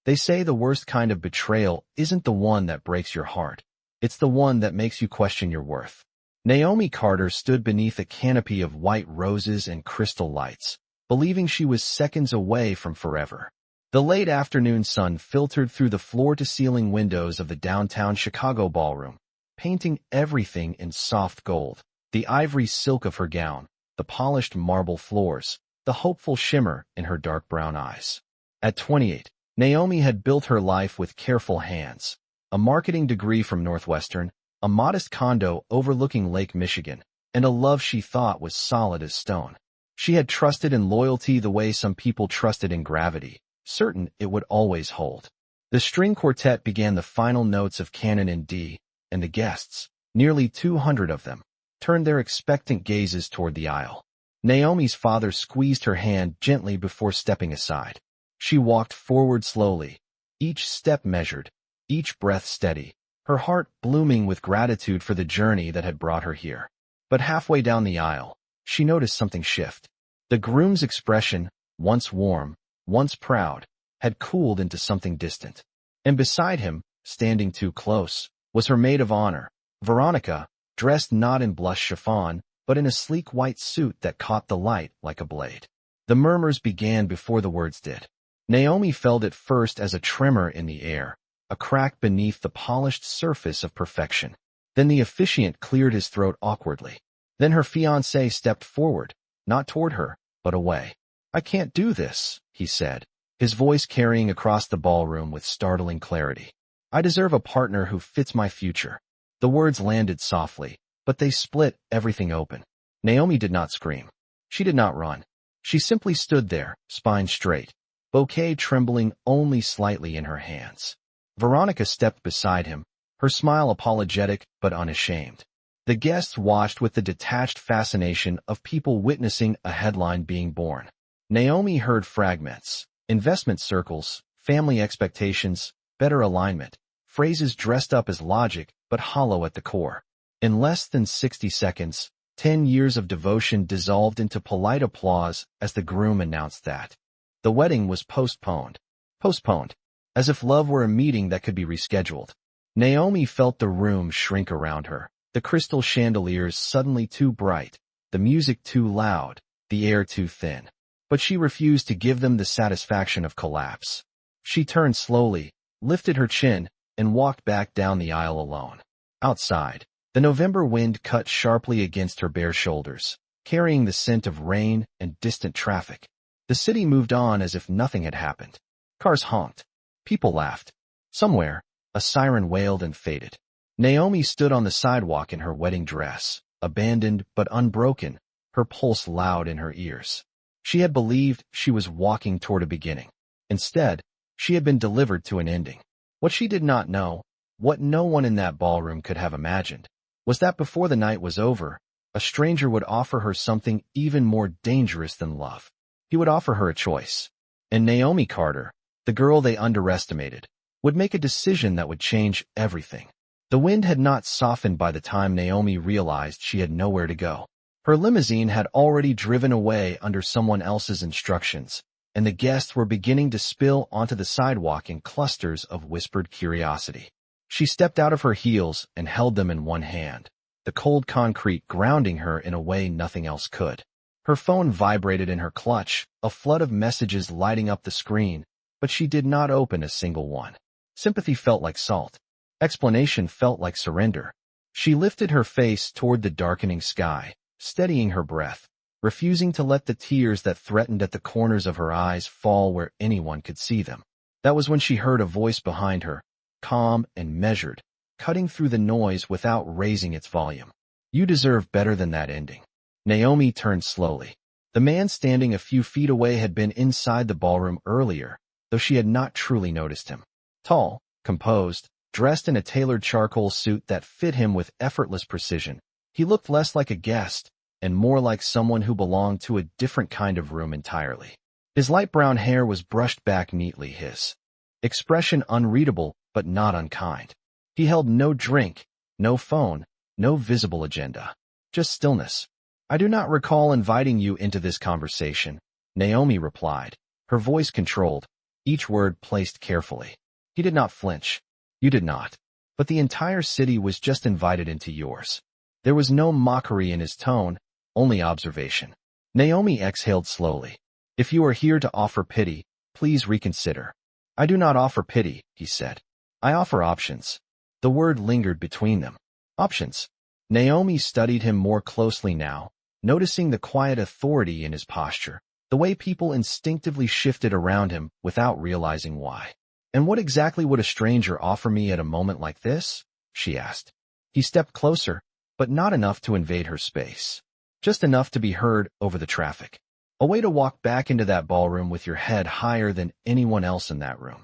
They say the worst kind of betrayal isn't the one that breaks your heart. It's the one that makes you question your worth. Naomi Carter stood beneath a canopy of white roses and crystal lights, believing she was seconds away from forever. The late afternoon sun filtered through the floor-to-ceiling windows of the downtown Chicago ballroom, painting everything in soft gold. The ivory silk of her gown, the polished marble floors, the hopeful shimmer in her dark brown eyes. At 28, Naomi had built her life with careful hands. A marketing degree from Northwestern, a modest condo overlooking Lake Michigan, and a love she thought was solid as stone. She had trusted in loyalty the way some people trusted in gravity, certain it would always hold. The string quartet began the final notes of Canon in D, and the guests, nearly 200 of them, turned their expectant gazes toward the aisle. Naomi's father squeezed her hand gently before stepping aside. She walked forward slowly, each step measured, each breath steady, her heart blooming with gratitude for the journey that had brought her here. But halfway down the aisle, she noticed something shift. The groom's expression, once warm, once proud, had cooled into something distant. And beside him, standing too close, was her maid of honor, Veronica, dressed not in blush chiffon, but in a sleek white suit that caught the light like a blade. The murmurs began before the words did. Naomi felt it first as a tremor in the air, a crack beneath the polished surface of perfection. Then the officiant cleared his throat awkwardly. Then her fiancé stepped forward, not toward her, but away. "I can't do this," he said, his voice carrying across the ballroom with startling clarity. "I deserve a partner who fits my future." The words landed softly, but they split everything open. Naomi did not scream. She did not run. She simply stood there, spine straight, bouquet trembling only slightly in her hands. Veronica stepped beside him, her smile apologetic but unashamed. The guests watched with the detached fascination of people witnessing a headline being born. Naomi heard fragments, investment circles, family expectations, better alignment, phrases dressed up as logic but hollow at the core. In less than 60 seconds, 10 years of devotion dissolved into polite applause as the groom announced that the wedding was postponed. Postponed, as if love were a meeting that could be rescheduled. Naomi felt the room shrink around her, the crystal chandeliers suddenly too bright, the music too loud, the air too thin. But she refused to give them the satisfaction of collapse. She turned slowly, lifted her chin, and walked back down the aisle alone. Outside, the November wind cut sharply against her bare shoulders, carrying the scent of rain and distant traffic. The city moved on as if nothing had happened. Cars honked. People laughed. Somewhere, a siren wailed and faded. Naomi stood on the sidewalk in her wedding dress, abandoned but unbroken, her pulse loud in her ears. She had believed she was walking toward a beginning. Instead, she had been delivered to an ending. What she did not know, what no one in that ballroom could have imagined, was that before the night was over, a stranger would offer her something even more dangerous than love. He would offer her a choice. And Naomi Carter, the girl they underestimated, would make a decision that would change everything. The wind had not softened by the time Naomi realized she had nowhere to go. Her limousine had already driven away under someone else's instructions, and the guests were beginning to spill onto the sidewalk in clusters of whispered curiosity. She stepped out of her heels and held them in one hand, the cold concrete grounding her in a way nothing else could. Her phone vibrated in her clutch, a flood of messages lighting up the screen, but she did not open a single one. Sympathy felt like salt. Explanation felt like surrender. She lifted her face toward the darkening sky, steadying her breath, refusing to let the tears that threatened at the corners of her eyes fall where anyone could see them. That was when she heard a voice behind her, calm and measured, cutting through the noise without raising its volume. "You deserve better than that ending." Naomi turned slowly. The man standing a few feet away had been inside the ballroom earlier, though she had not truly noticed him. Tall, composed, dressed in a tailored charcoal suit that fit him with effortless precision, he looked less like a guest and more like someone who belonged to a different kind of room entirely. His light brown hair was brushed back neatly, his expression unreadable but not unkind. He held no drink, no phone, no visible agenda. Just stillness. "I do not recall inviting you into this conversation," Naomi replied, her voice controlled, each word placed carefully. He did not flinch. You did not. But the entire city was just invited into yours. There was no mockery in his tone, only observation. Naomi exhaled slowly. If you are here to offer pity, please reconsider. I do not offer pity, he said. I offer options. The word lingered between them. Options. Naomi studied him more closely now, noticing the quiet authority in his posture, the way people instinctively shifted around him without realizing why. And what exactly would a stranger offer me at a moment like this? She asked. He stepped closer, but not enough to invade her space. Just enough to be heard over the traffic. A way to walk back into that ballroom with your head higher than anyone else in that room.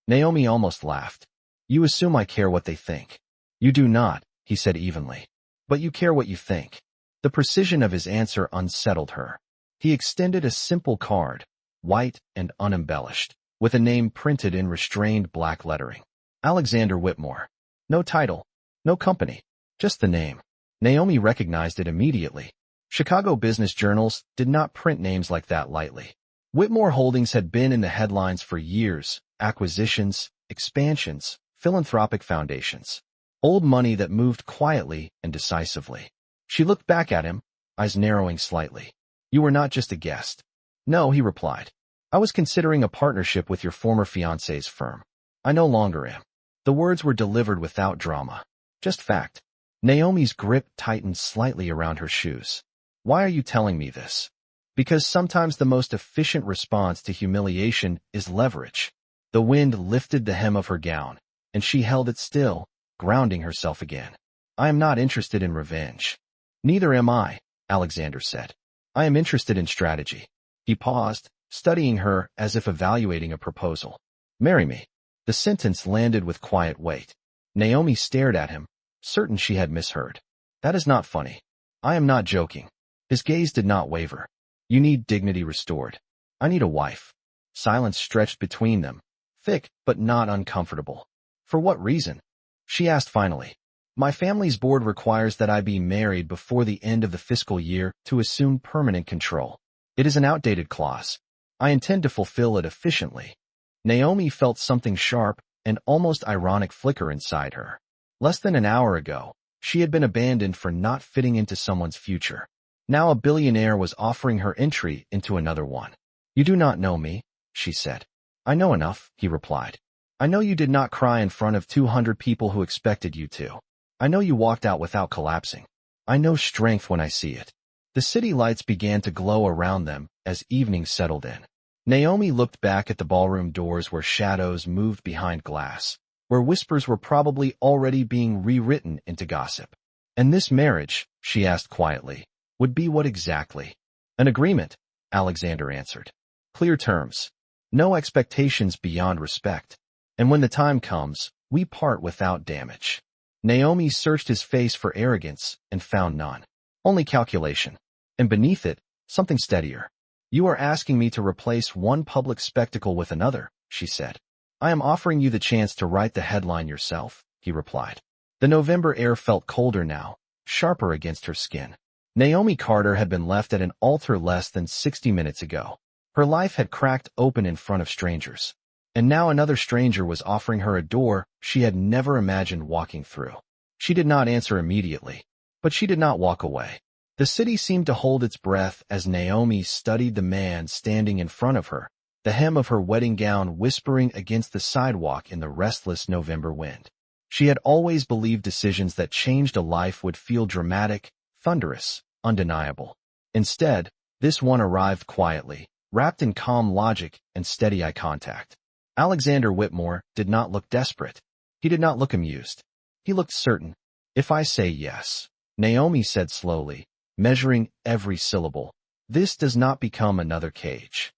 Naomi almost laughed. You assume I care what they think. You do not, he said evenly. But you care what you think. The precision of his answer unsettled her. He extended a simple card, white and unembellished, with a name printed in restrained black lettering. Alexander Whitmore. No title, no company, just the name. Naomi recognized it immediately. Chicago business journals did not print names like that lightly. Whitmore Holdings had been in the headlines for years, acquisitions, expansions, philanthropic foundations. Old money that moved quietly and decisively. She looked back at him, eyes narrowing slightly. You were not just a guest. No, he replied. I was considering a partnership with your former fiancé's firm. I no longer am. The words were delivered without drama. Just fact. Naomi's grip tightened slightly around her shoes. Why are you telling me this? Because sometimes the most efficient response to humiliation is leverage. The wind lifted the hem of her gown, and she held it still, grounding herself again. I am not interested in revenge. Neither am I, Alexander said. I am interested in strategy. He paused, studying her as if evaluating a proposal. Marry me. The sentence landed with quiet weight. Naomi stared at him, certain she had misheard. That is not funny. I am not joking. His gaze did not waver. You need dignity restored. I need a wife. Silence stretched between them, thick but not uncomfortable. For what reason? She asked finally. My family's board requires that I be married before the end of the fiscal year to assume permanent control. It is an outdated clause. I intend to fulfill it efficiently. Naomi felt something sharp and almost ironic flicker inside her. Less than an hour ago, she had been abandoned for not fitting into someone's future. Now a billionaire was offering her entry into another one. You do not know me, she said. I know enough, he replied. I know you did not cry in front of 200 people who expected you to. I know you walked out without collapsing. I know strength when I see it. The city lights began to glow around them as evening settled in. Naomi looked back at the ballroom doors where shadows moved behind glass, where whispers were probably already being rewritten into gossip. And this marriage, she asked quietly, would be what exactly? An agreement, Alexander answered. Clear terms. No expectations beyond respect. And when the time comes, we part without damage. Naomi searched his face for arrogance and found none. Only calculation. And beneath it, something steadier. You are asking me to replace one public spectacle with another, she said. I am offering you the chance to write the headline yourself, he replied. The November air felt colder now, sharper against her skin. Naomi Carter had been left at an altar less than 60 minutes ago. Her life had cracked open in front of strangers. And now another stranger was offering her a door she had never imagined walking through. She did not answer immediately, but she did not walk away. The city seemed to hold its breath as Naomi studied the man standing in front of her, the hem of her wedding gown whispering against the sidewalk in the restless November wind. She had always believed decisions that changed a life would feel dramatic, thunderous, undeniable. Instead, this one arrived quietly, wrapped in calm logic and steady eye contact. Alexander Whitmore did not look desperate. He did not look amused. He looked certain. If I say yes, Naomi said slowly, measuring every syllable, this does not become another cage.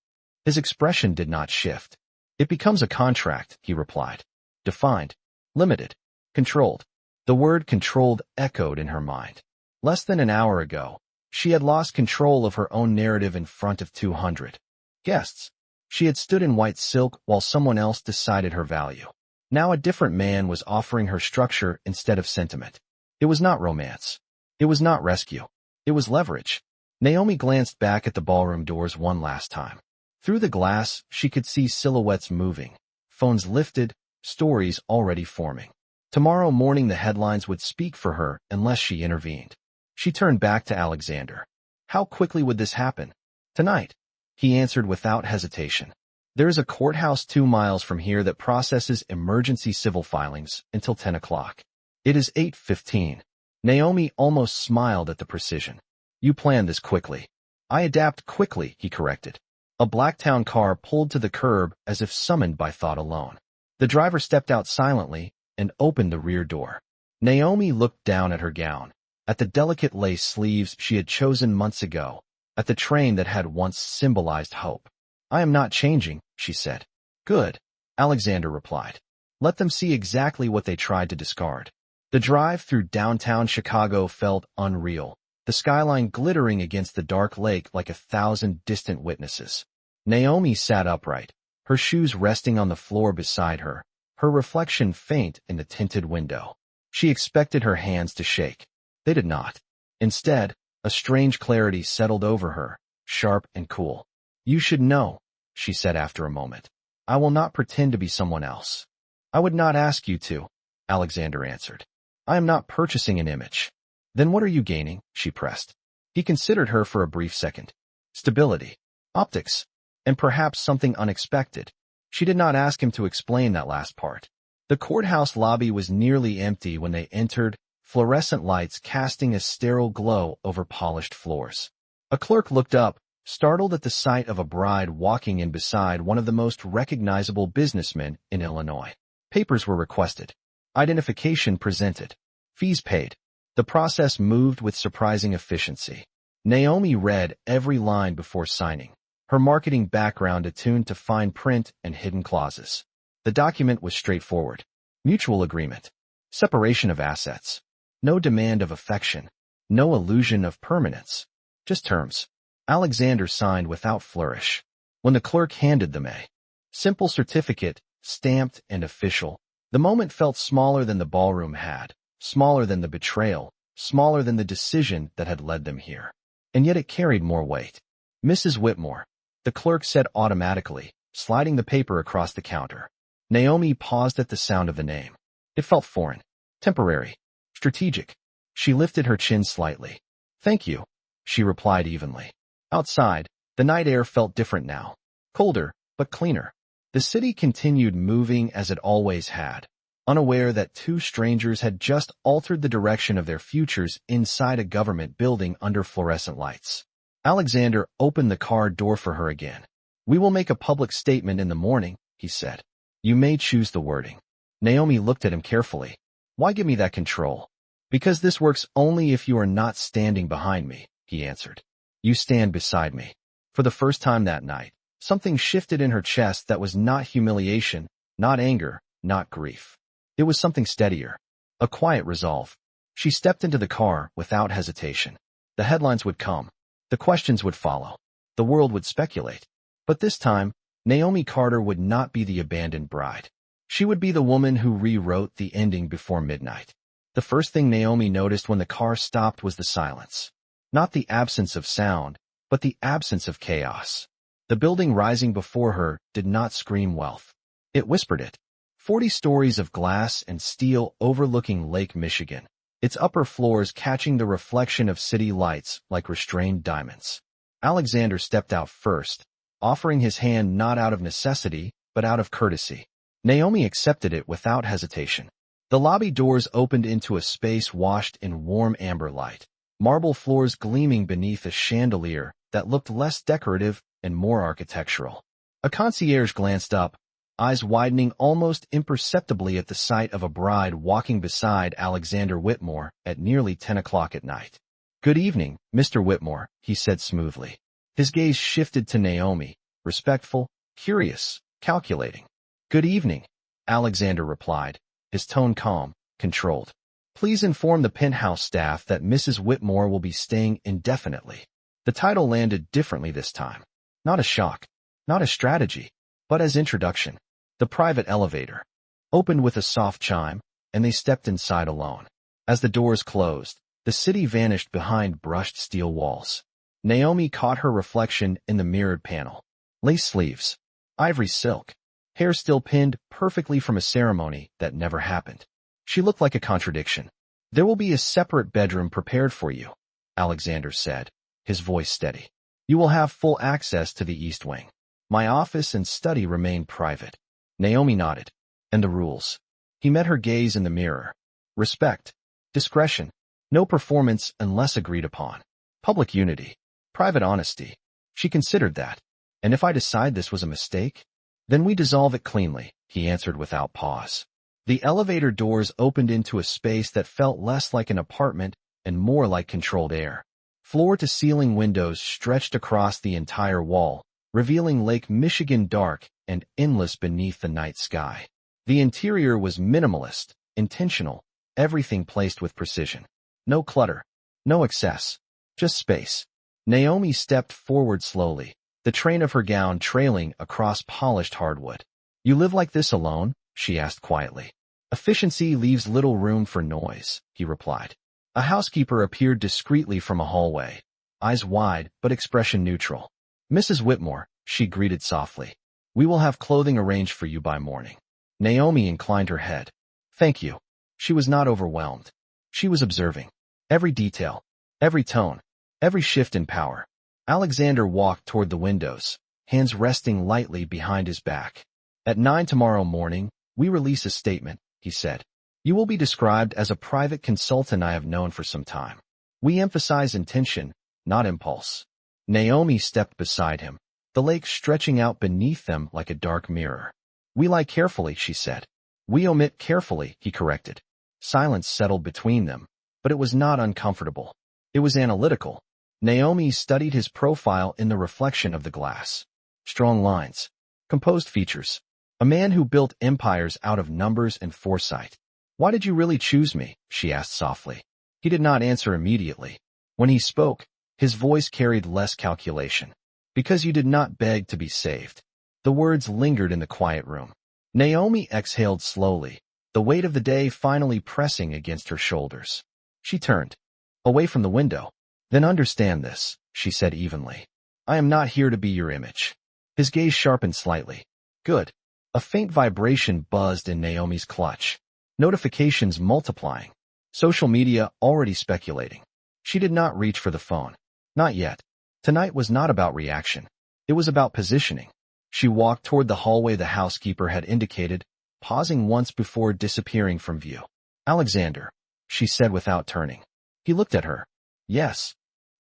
His expression did not shift. It becomes a contract, he replied. Defined, limited, controlled. The word controlled echoed in her mind. Less than an hour ago, she had lost control of her own narrative in front of 200 guests. She had stood in white silk while someone else decided her value. Now a different man was offering her structure instead of sentiment. It was not romance. It was not rescue. It was leverage. Naomi glanced back at the ballroom doors one last time. Through the glass, she could see silhouettes moving, phones lifted, stories already forming. Tomorrow morning the headlines would speak for her unless she intervened. She turned back to Alexander. How quickly would this happen? Tonight, he answered without hesitation. There is a courthouse 2 miles from here that processes emergency civil filings until 10 o'clock. It is 8:15. Naomi almost smiled at the precision. You planned this quickly. I adapt quickly, he corrected. A Blacktown car pulled to the curb as if summoned by thought alone. The driver stepped out silently and opened the rear door. Naomi looked down at her gown, at the delicate lace sleeves she had chosen months ago, at the train that had once symbolized hope. I am not changing, she said. Good, Alexander replied. Let them see exactly what they tried to discard. The drive through downtown Chicago felt unreal, the skyline glittering against the dark lake like 1,000 distant witnesses. Naomi sat upright, her shoes resting on the floor beside her, her reflection faint in the tinted window. She expected her hands to shake. They did not. Instead, a strange clarity settled over her, sharp and cool. You should know, she said after a moment. I will not pretend to be someone else. I would not ask you to, Alexander answered. I am not purchasing an image. Then what are you gaining? She pressed. He considered her for a brief second. Stability, optics, and perhaps something unexpected. She did not ask him to explain that last part. The courthouse lobby was nearly empty when they entered, fluorescent lights casting a sterile glow over polished floors. A clerk looked up, startled at the sight of a bride walking in beside one of the most recognizable businessmen in Illinois. Papers were requested. Identification presented. Fees paid. The process moved with surprising efficiency. Naomi read every line before signing, her marketing background attuned to fine print and hidden clauses. The document was straightforward. Mutual agreement. Separation of assets. No demand of affection. No illusion of permanence. Just terms. Alexander signed without flourish. When the clerk handed them a simple certificate, stamped and official, the moment felt smaller than the ballroom had, smaller than the betrayal, smaller than the decision that had led them here. And yet it carried more weight. Mrs. Whitmore, the clerk said automatically, sliding the paper across the counter. Naomi paused at the sound of the name. It felt foreign, temporary, strategic. She lifted her chin slightly. Thank you, she replied evenly. Outside, the night air felt different now. Colder, but cleaner. The city continued moving as it always had, unaware that two strangers had just altered the direction of their futures inside a government building under fluorescent lights. Alexander opened the car door for her again. We will make a public statement in the morning, he said. You may choose the wording. Naomi looked at him carefully. Why give me that control? Because this works only if you are not standing behind me, he answered. You stand beside me. For the first time that night, something shifted in her chest that was not humiliation, not anger, not grief. It was something steadier. A quiet resolve. She stepped into the car without hesitation. The headlines would come. The questions would follow. The world would speculate. But this time, Naomi Carter would not be the abandoned bride. She would be the woman who rewrote the ending before midnight. The first thing Naomi noticed when the car stopped was the silence. Not the absence of sound, but the absence of chaos. The building rising before her did not scream wealth. It whispered it. 40 stories of glass and steel overlooking Lake Michigan, its upper floors catching the reflection of city lights like restrained diamonds. Alexander stepped out first, offering his hand not out of necessity, but out of courtesy. Naomi accepted it without hesitation. The lobby doors opened into a space washed in warm amber light, marble floors gleaming beneath a chandelier that looked less decorative and more architectural. A concierge glanced up, eyes widening almost imperceptibly at the sight of a bride walking beside Alexander Whitmore at nearly 10 o'clock at night. Good evening, Mr. Whitmore, he said smoothly. His gaze shifted to Naomi, respectful, curious, calculating. Good evening, Alexander replied, his tone calm, controlled. Please inform the penthouse staff that Mrs. Whitmore will be staying indefinitely. The title landed differently this time. Not as shock, not as strategy, but as introduction. The private elevator opened with a soft chime, and they stepped inside alone. As the doors closed, the city vanished behind brushed steel walls. Naomi caught her reflection in the mirrored panel. Lace sleeves. Ivory silk. Hair still pinned perfectly from a ceremony that never happened. She looked like a contradiction. There will be a separate bedroom prepared for you, Alexander said, his voice steady. You will have full access to the East Wing. My office and study remain private. Naomi nodded. And the rules. He met her gaze in the mirror. Respect. Discretion. No performance unless agreed upon. Public unity. Private honesty. She considered that. And if I decide this was a mistake? Then we dissolve it cleanly, he answered without pause. The elevator doors opened into a space that felt less like an apartment and more like controlled air. Floor-to-ceiling windows stretched across the entire wall, revealing Lake Michigan dark and endless beneath the night sky. The interior was minimalist, intentional, everything placed with precision. No clutter, no excess, just space. Naomi stepped forward slowly, the train of her gown trailing across polished hardwood. You live like this alone? She asked quietly. Efficiency leaves little room for noise, he replied. A housekeeper appeared discreetly from a hallway, eyes wide but expression neutral. Mrs. Whitmore, she greeted softly. We will have clothing arranged for you by morning. Naomi inclined her head. Thank you. She was not overwhelmed. She was observing. Every detail, every tone, every shift in power. Alexander walked toward the windows, hands resting lightly behind his back. At 9 tomorrow morning, we release a statement, he said. You will be described as a private consultant I have known for some time. We emphasize intention, not impulse. Naomi stepped beside him, the lake stretching out beneath them like a dark mirror. We lie carefully, she said. We omit carefully, he corrected. Silence settled between them, but it was not uncomfortable. It was analytical. Naomi studied his profile in the reflection of the glass. Strong lines. Composed features. A man who built empires out of numbers and foresight. Why did you really choose me? She asked softly. He did not answer immediately. When he spoke, his voice carried less calculation. Because you did not beg to be saved. The words lingered in the quiet room. Naomi exhaled slowly, the weight of the day finally pressing against her shoulders. She turned away from the window. Then understand this, she said evenly. I am not here to be your image. His gaze sharpened slightly. Good. A faint vibration buzzed in Naomi's clutch. Notifications multiplying. Social media already speculating. She did not reach for the phone. Not yet. Tonight was not about reaction. It was about positioning. She walked toward the hallway the housekeeper had indicated, pausing once before disappearing from view. Alexander, she said without turning. He looked at her. Yes.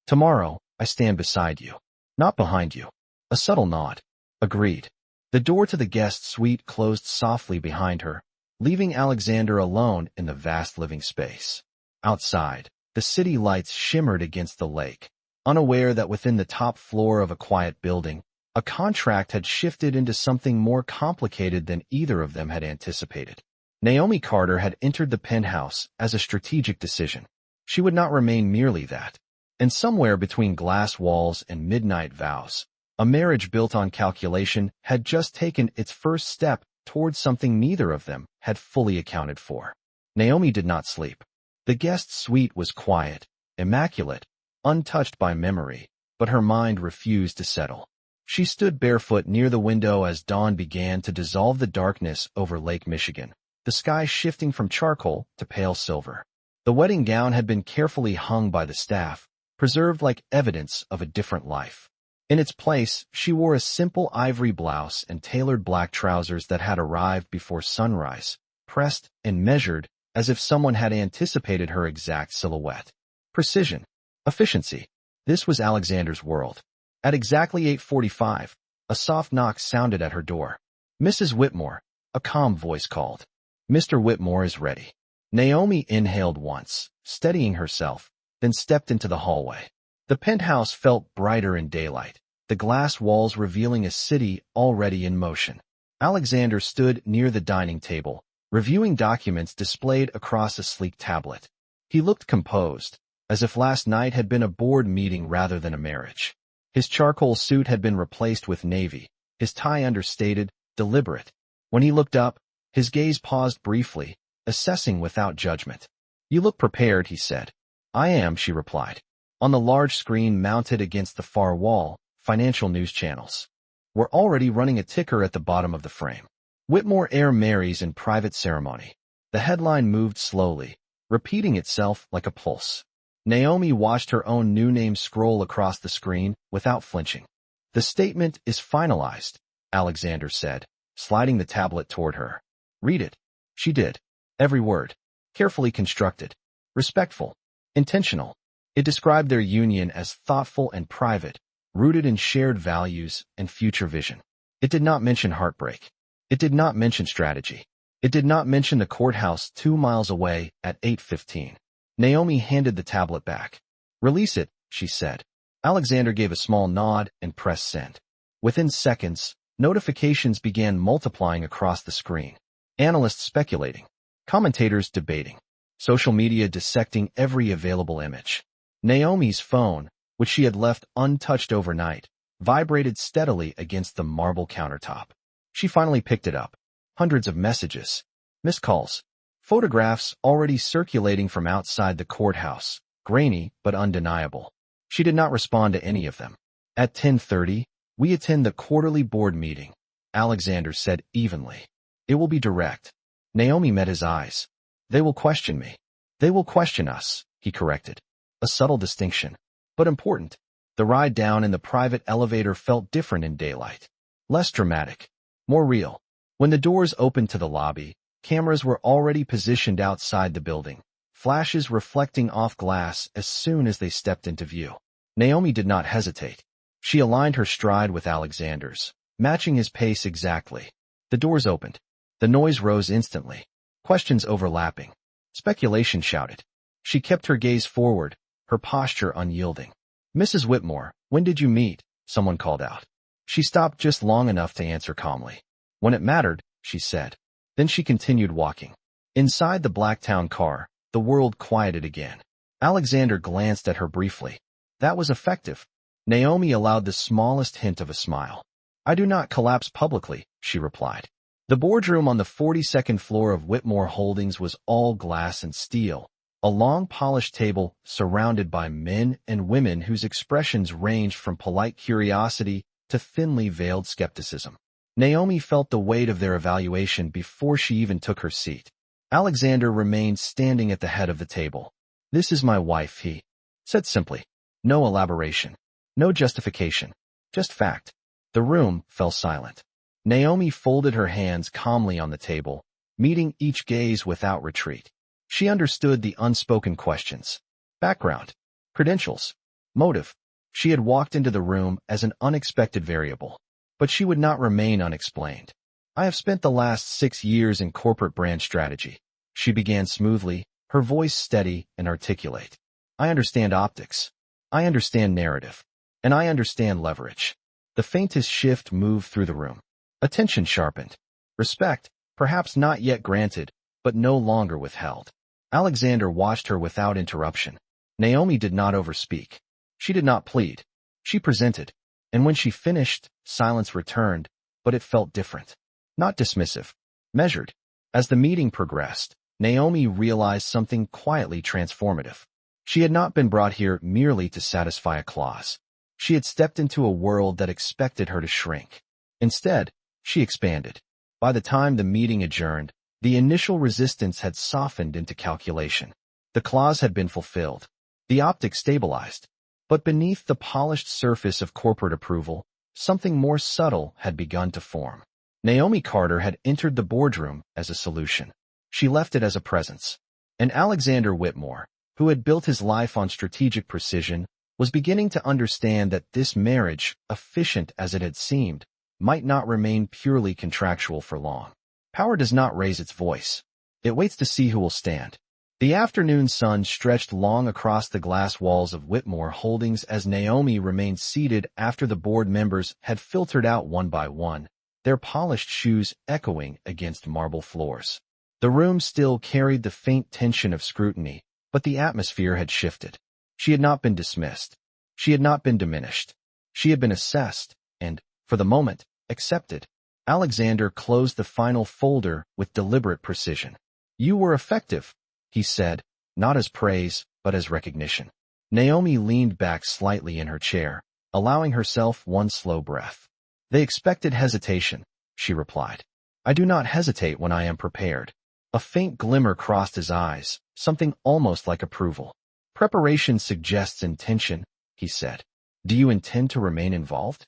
Tomorrow, I stand beside you. Not behind you. A subtle nod. Agreed. The door to the guest suite closed softly behind her, leaving Alexander alone in the vast living space. Outside, the city lights shimmered against the lake, unaware that within the top floor of a quiet building, a contract had shifted into something more complicated than either of them had anticipated. Naomi Carter had entered the penthouse as a strategic decision. She would not remain merely that. And somewhere between glass walls and midnight vows, a marriage built on calculation had just taken its first step towards something neither of them had fully accounted for. Naomi did not sleep. The guest suite was quiet, immaculate, untouched by memory, but her mind refused to settle. She stood barefoot near the window as dawn began to dissolve the darkness over Lake Michigan, the sky shifting from charcoal to pale silver. The wedding gown had been carefully hung by the staff, preserved like evidence of a different life. In its place, she wore a simple ivory blouse and tailored black trousers that had arrived before sunrise, pressed and measured as if someone had anticipated her exact silhouette. Precision. Efficiency. This was Alexander's world. At exactly 8:45, a soft knock sounded at her door. Mrs. Whitmore, a calm voice called. Mr. Whitmore is ready. Naomi inhaled once, steadying herself, then stepped into the hallway. The penthouse felt brighter in daylight, the glass walls revealing a city already in motion. Alexander stood near the dining table, reviewing documents displayed across a sleek tablet. He looked composed, as if last night had been a board meeting rather than a marriage. His charcoal suit had been replaced with navy, his tie understated, deliberate. When he looked up, his gaze paused briefly, assessing without judgment. You look prepared, he said. I am, she replied. On the large screen mounted against the far wall, financial news channels. were already running a ticker at the bottom of the frame. Whitmore heir marries in private ceremony. The headline moved slowly, repeating itself like a pulse. Naomi watched her own new name scroll across the screen without flinching. "The statement is finalized," Alexander said, sliding the tablet toward her. "Read it." She did. Every word. Carefully constructed. Respectful. Intentional. It described their union as thoughtful and private, rooted in shared values and future vision. It did not mention heartbreak. It did not mention strategy. It did not mention the courthouse 2 miles away at 8:15. Naomi handed the tablet back. "Release it," she said. Alexander gave a small nod and pressed send. Within seconds, notifications began multiplying across the screen. Analysts speculating. Commentators debating. Social media dissecting every available image. Naomi's phone, which she had left untouched overnight, vibrated steadily against the marble countertop. She finally picked it up. Hundreds of messages. Missed calls. Photographs already circulating from outside the courthouse, grainy but undeniable. She did not respond to any of them. "At 10:30, we attend the quarterly board meeting," Alexander said evenly. "It will be direct." Naomi met his eyes. "They will question me. They will question us," he corrected. A subtle distinction, but important. The ride down in the private elevator felt different in daylight. Less dramatic. More real. When the doors opened to the lobby, cameras were already positioned outside the building, flashes reflecting off glass as soon as they stepped into view. Naomi did not hesitate. She aligned her stride with Alexander's, matching his pace exactly. The doors opened. The noise rose instantly. Questions overlapping. Speculation shouted. She kept her gaze forward, her posture unyielding. "Mrs. Whitmore, when did you meet?" someone called out. She stopped just long enough to answer calmly. "When it mattered," she said. Then she continued walking. Inside the Blacktown car, the world quieted again. Alexander glanced at her briefly. That was effective. Naomi allowed the smallest hint of a smile. "I do not collapse publicly," she replied. The boardroom on the 42nd floor of Whitmore Holdings was all glass and steel, a long polished table surrounded by men and women whose expressions ranged from polite curiosity to thinly veiled skepticism. Naomi felt the weight of their evaluation before she even took her seat. Alexander remained standing at the head of the table. "This is my wife," he said simply. No elaboration. No justification. Just fact. The room fell silent. Naomi folded her hands calmly on the table, meeting each gaze without retreat. She understood the unspoken questions. Background. Credentials. Motive. She had walked into the room as an unexpected variable. But she would not remain unexplained. "I have spent the last 6 years in corporate brand strategy," she began smoothly, her voice steady and articulate. "I understand optics. I understand narrative. And I understand leverage." The faintest shift moved through the room. Attention sharpened. Respect, perhaps not yet granted, but no longer withheld. Alexander watched her without interruption. Naomi did not overspeak. She did not plead. She presented. And when she finished, silence returned, but it felt different. Not dismissive. Measured. As the meeting progressed, Naomi realized something quietly transformative. She had not been brought here merely to satisfy a clause. She had stepped into a world that expected her to shrink. Instead, she expanded. By the time the meeting adjourned, the initial resistance had softened into calculation. The clause had been fulfilled. The optics stabilized. But beneath the polished surface of corporate approval, something more subtle had begun to form. Naomi Carter had entered the boardroom as a solution. She left it as a presence. And Alexander Whitmore, who had built his life on strategic precision, was beginning to understand that this marriage, efficient as it had seemed, might not remain purely contractual for long. Power does not raise its voice. It waits to see who will stand. The afternoon sun stretched long across the glass walls of Whitmore Holdings as Naomi remained seated after the board members had filtered out one by one, their polished shoes echoing against marble floors. The room still carried the faint tension of scrutiny, but the atmosphere had shifted. She had not been dismissed. She had not been diminished. She had been assessed and, for the moment, accepted. Alexander closed the final folder with deliberate precision. "You were effective," he said, not as praise, but as recognition. Naomi leaned back slightly in her chair, allowing herself one slow breath. They expected hesitation, she replied. I do not hesitate when I am prepared. A faint glimmer crossed his eyes, something almost like approval. Preparation suggests intention, he said. Do you intend to remain involved?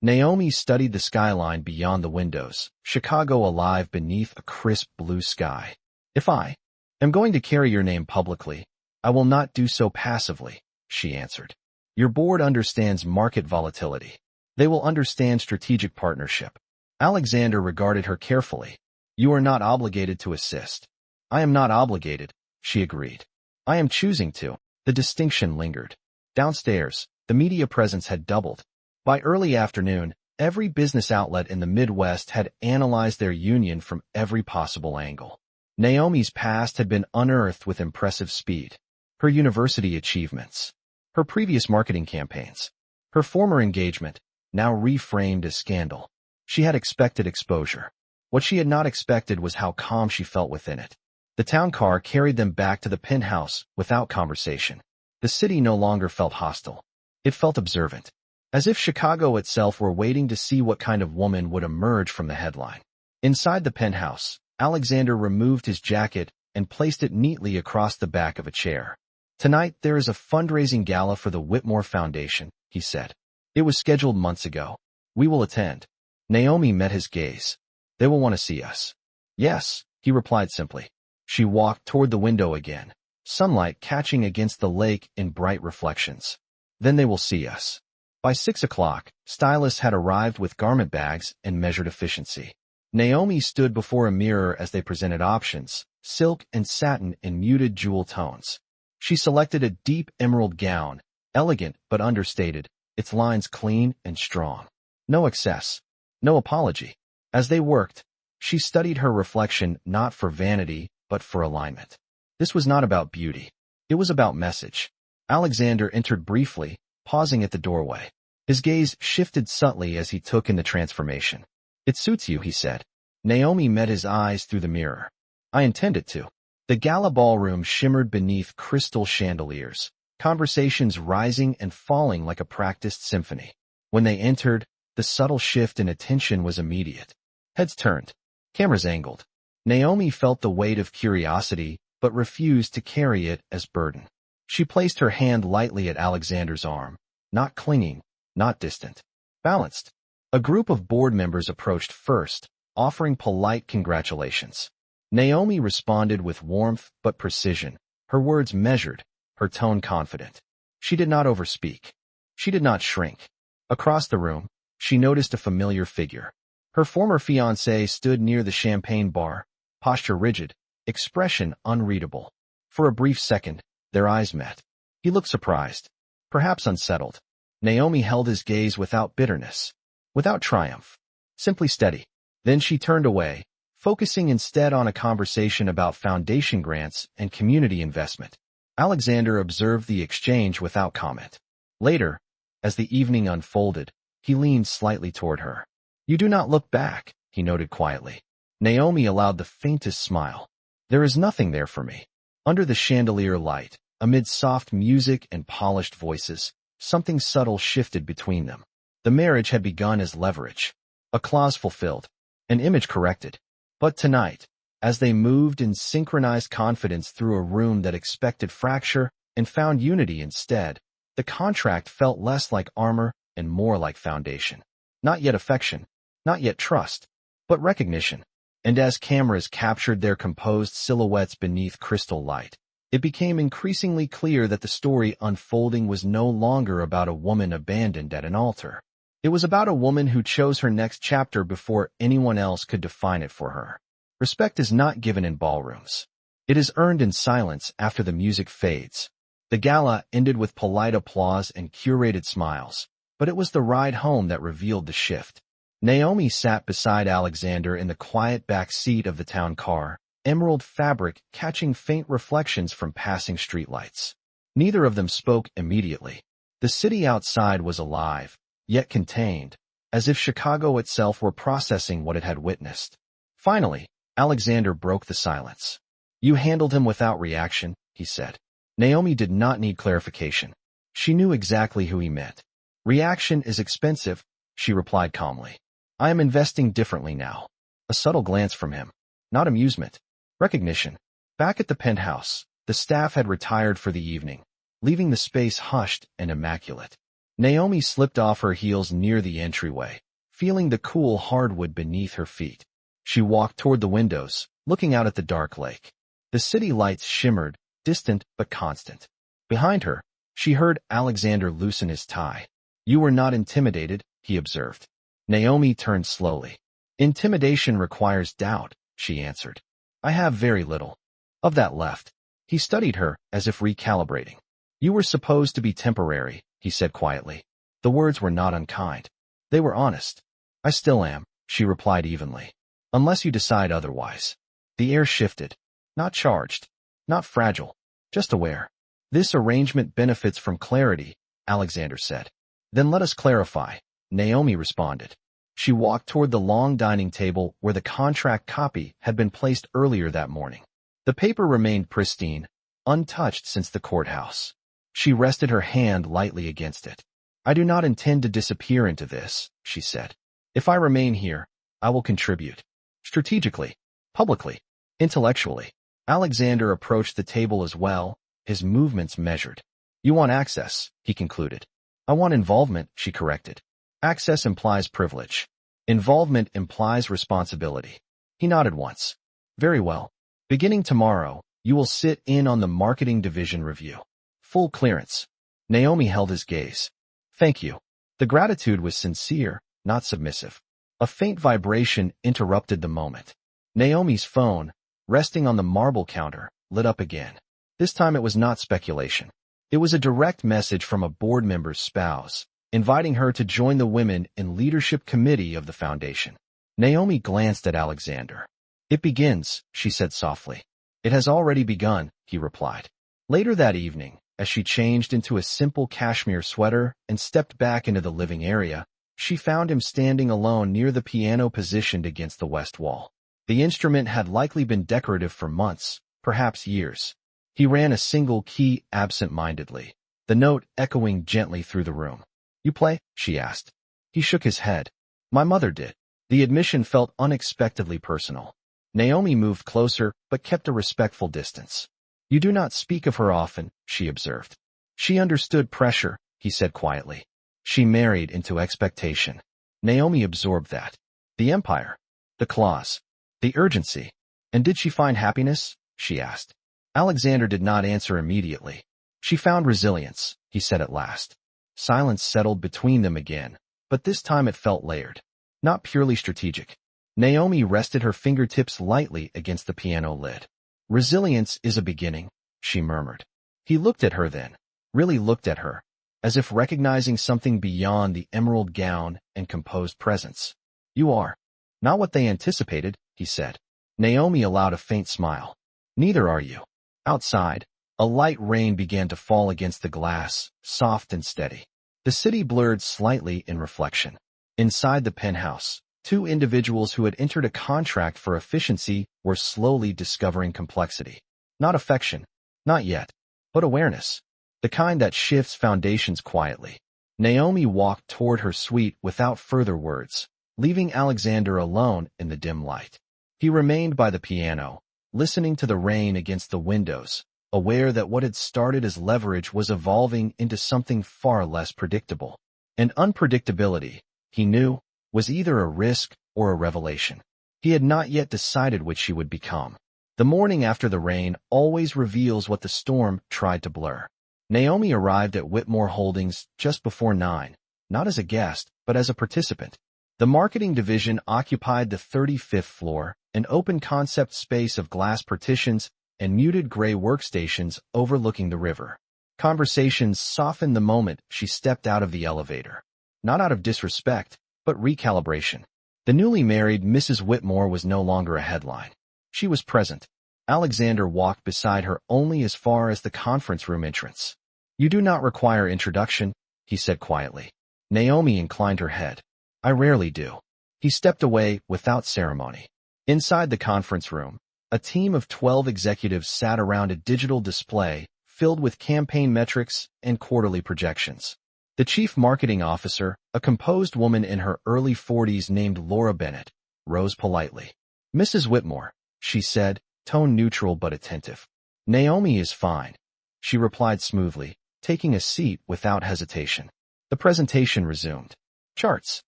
Naomi studied the skyline beyond the windows, Chicago alive beneath a crisp blue sky. If I am going to carry your name publicly, I will not do so passively, she answered. Your board understands market volatility. They will understand strategic partnership. Alexander regarded her carefully. You are not obligated to assist. I am not obligated, she agreed. I am choosing to. The distinction lingered. Downstairs, the media presence had doubled. By early afternoon, every business outlet in the Midwest had analyzed their union from every possible angle. Naomi's past had been unearthed with impressive speed. Her university achievements, her previous marketing campaigns, her former engagement, now reframed as scandal. She had expected exposure. What she had not expected was how calm she felt within it. The town car carried them back to the penthouse without conversation. The city no longer felt hostile. It felt observant, as if Chicago itself were waiting to see what kind of woman would emerge from the headline. Inside the penthouse, Alexander removed his jacket and placed it neatly across the back of a chair. Tonight there is a fundraising gala for the Whitmore Foundation, he said. It was scheduled months ago. We will attend. Naomi met his gaze. They will want to see us. Yes, he replied simply. She walked toward the window again, sunlight catching against the lake in bright reflections. Then they will see us. By 6 o'clock, stylists had arrived with garment bags and measured efficiency. Naomi stood before a mirror as they presented options, silk and satin in muted jewel tones. She selected a deep emerald gown, elegant but understated, its lines clean and strong. No excess, no apology. As they worked, she studied her reflection not for vanity, but for alignment. This was not about beauty. It was about message. Alexander entered briefly, pausing at the doorway. His gaze shifted subtly as he took in the transformation. It suits you, he said. Naomi met his eyes through the mirror. I intend it to. The gala ballroom shimmered beneath crystal chandeliers, conversations rising and falling like a practiced symphony. When they entered, the subtle shift in attention was immediate. Heads turned, cameras angled. Naomi felt the weight of curiosity, but refused to carry it as burden. She placed her hand lightly at Alexander's arm, not clinging, not distant, balanced. A group of board members approached first, offering polite congratulations. Naomi responded with warmth but precision, her words measured, her tone confident. She did not overspeak. She did not shrink. Across the room, she noticed a familiar figure. Her former fiancé stood near the champagne bar, posture rigid, expression unreadable. For a brief second, their eyes met. He looked surprised, perhaps unsettled. Naomi held his gaze without bitterness, without triumph, simply steady. Then she turned away, focusing instead on a conversation about foundation grants and community investment. Alexander observed the exchange without comment. Later, as the evening unfolded, he leaned slightly toward her. You do not look back, he noted quietly. Naomi allowed the faintest smile. There is nothing there for me. Under the chandelier light, amid soft music and polished voices, something subtle shifted between them. The marriage had begun as leverage, a clause fulfilled, an image corrected. But tonight, as they moved in synchronized confidence through a room that expected fracture and found unity instead, the contract felt less like armor and more like foundation. Not yet affection, not yet trust, but recognition. And as cameras captured their composed silhouettes beneath crystal light, it became increasingly clear that the story unfolding was no longer about a woman abandoned at an altar. It was about a woman who chose her next chapter before anyone else could define it for her. Respect is not given in ballrooms. It is earned in silence after the music fades. The gala ended with polite applause and curated smiles, but it was the ride home that revealed the shift. Naomi sat beside Alexander in the quiet back seat of the town car, emerald fabric catching faint reflections from passing streetlights. Neither of them spoke immediately. The city outside was alive, yet contained, as if Chicago itself were processing what it had witnessed. Finally, Alexander broke the silence. You handled him without reaction, he said. Naomi did not need clarification. She knew exactly who he meant. Reaction is expensive, she replied calmly. I am investing differently now. A subtle glance from him. Not amusement. Recognition. Back at the penthouse, the staff had retired for the evening, leaving the space hushed and immaculate. Naomi slipped off her heels near the entryway, feeling the cool hardwood beneath her feet. She walked toward the windows, looking out at the dark lake. The city lights shimmered, distant but constant. Behind her, she heard Alexander loosen his tie. You were not intimidated, he observed. Naomi turned slowly. Intimidation requires doubt, she answered. I have very little of that left. He studied her, as if recalibrating. You were supposed to be temporary, he said quietly. The words were not unkind. They were honest. I still am, she replied evenly. Unless you decide otherwise. The air shifted. Not charged. Not fragile. Just aware. This arrangement benefits from clarity, Alexander said. Then let us clarify, Naomi responded. She walked toward the long dining table where the contract copy had been placed earlier that morning. The paper remained pristine, untouched since the courthouse. She rested her hand lightly against it. I do not intend to disappear into this, she said. If I remain here, I will contribute. Strategically, publicly, intellectually. Alexander approached the table as well, his movements measured. You want access, he concluded. I want involvement, she corrected. Access implies privilege. Involvement implies responsibility. He nodded once. Very well. Beginning tomorrow, you will sit in on the marketing division review. Full clearance. Naomi held his gaze. Thank you. The gratitude was sincere, not submissive. A faint vibration interrupted the moment. Naomi's phone, resting on the marble counter, lit up again. This time it was not speculation. It was a direct message from a board member's spouse, inviting her to join the women in leadership committee of the foundation. Naomi glanced at Alexander. It begins, she said softly. It has already begun, he replied. Later that evening, as she changed into a simple cashmere sweater and stepped back into the living area, she found him standing alone near the piano positioned against the west wall. The instrument had likely been decorative for months, perhaps years. He ran a single key absent-mindedly, the note echoing gently through the room. You play? She asked. He shook his head. My mother did. The admission felt unexpectedly personal. Naomi moved closer, but kept a respectful distance. You do not speak of her often, she observed. She understood pressure, he said quietly. She married into expectation. Naomi absorbed that. The empire. The clause. The urgency. And did she find happiness? She asked. Alexander did not answer immediately. She found resilience, he said at last. Silence settled between them again, but this time it felt layered. Not purely strategic. Naomi rested her fingertips lightly against the piano lid. Resilience is a beginning, she murmured. He looked at her then, really looked at her, as if recognizing something beyond the emerald gown and composed presence. You are. Not what they anticipated, he said. Naomi allowed a faint smile. Neither are you. Outside, a light rain began to fall against the glass, soft and steady. The city blurred slightly in reflection. Inside the penthouse, two individuals who had entered a contract for efficiency were slowly discovering complexity. Not affection, not yet, but awareness. The kind that shifts foundations quietly. Naomi walked toward her suite without further words, leaving Alexander alone in the dim light. He remained by the piano, listening to the rain against the windows, aware that what had started as leverage was evolving into something far less predictable. And unpredictability, he knew, was either a risk or a revelation. He had not yet decided which she would become. The morning after the rain always reveals what the storm tried to blur. Naomi arrived at Whitmore Holdings just before 9, not as a guest, but as a participant. The marketing division occupied the 35th floor, an open-concept space of glass partitions and muted gray workstations overlooking the river. Conversations softened the moment she stepped out of the elevator. Not out of disrespect, but recalibration. The newly married Mrs. Whitmore was no longer a headline. She was present. Alexander walked beside her only as far as the conference room entrance. You do not require introduction, he said quietly. Naomi inclined her head. I rarely do. He stepped away without ceremony. Inside the conference room, a team of 12 executives sat around a digital display filled with campaign metrics and quarterly projections. The chief marketing officer, a composed woman in her early 40s named Laura Bennett, rose politely. "Mrs. Whitmore," she said, tone neutral but attentive. "Naomi is fine," she replied smoothly, taking a seat without hesitation. The presentation resumed. Charts,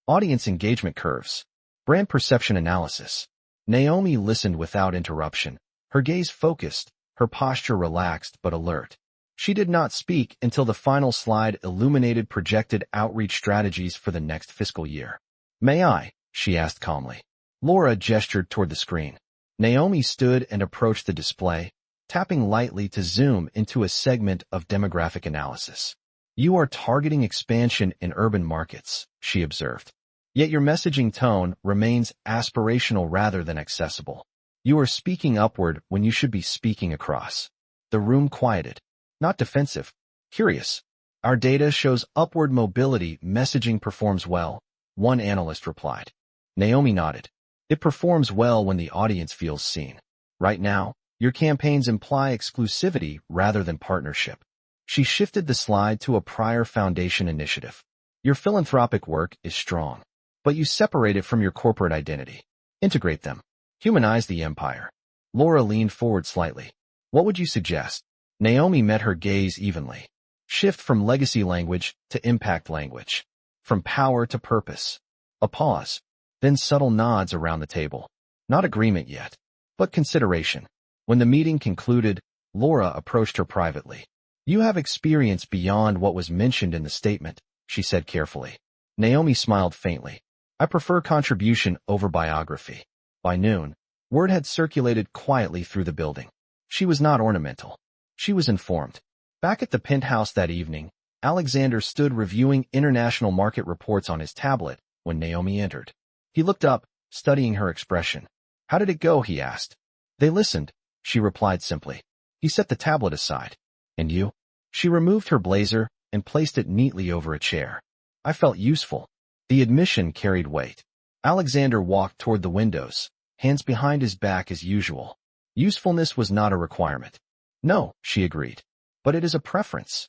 audience engagement curves, brand perception analysis. Naomi listened without interruption, her gaze focused, her posture relaxed but alert. She did not speak until the final slide illuminated projected outreach strategies for the next fiscal year. "May I?" she asked calmly. Laura gestured toward the screen. Naomi stood and approached the display, tapping lightly to zoom into a segment of demographic analysis. "You are targeting expansion in urban markets," she observed. "Yet your messaging tone remains aspirational rather than accessible. You are speaking upward when you should be speaking across." The room quieted. Not defensive, curious. "Our data shows upward mobility messaging performs well," one analyst replied. Naomi nodded. "It performs well when the audience feels seen. Right now, your campaigns imply exclusivity rather than partnership." She shifted the slide to a prior foundation initiative. "Your philanthropic work is strong, but you separate it from your corporate identity. Integrate them. Humanize the empire." Laura leaned forward slightly. "What would you suggest?" Naomi met her gaze evenly. "Shift from legacy language to impact language. From power to purpose." A pause, then subtle nods around the table. Not agreement yet, but consideration. When the meeting concluded, Laura approached her privately. "You have experience beyond what was mentioned in the statement," she said carefully. Naomi smiled faintly. "I prefer contribution over biography." By noon, word had circulated quietly through the building. She was not ornamental. She was informed. Back at the penthouse that evening, Alexander stood reviewing international market reports on his tablet when Naomi entered. He looked up, studying her expression. "How did it go?" he asked. "They listened," she replied simply. He set the tablet aside. "And you?" She removed her blazer and placed it neatly over a chair. "I felt useful." The admission carried weight. Alexander walked toward the windows, hands behind his back as usual. Usefulness was not a requirement. "No," she agreed, "but it is a preference."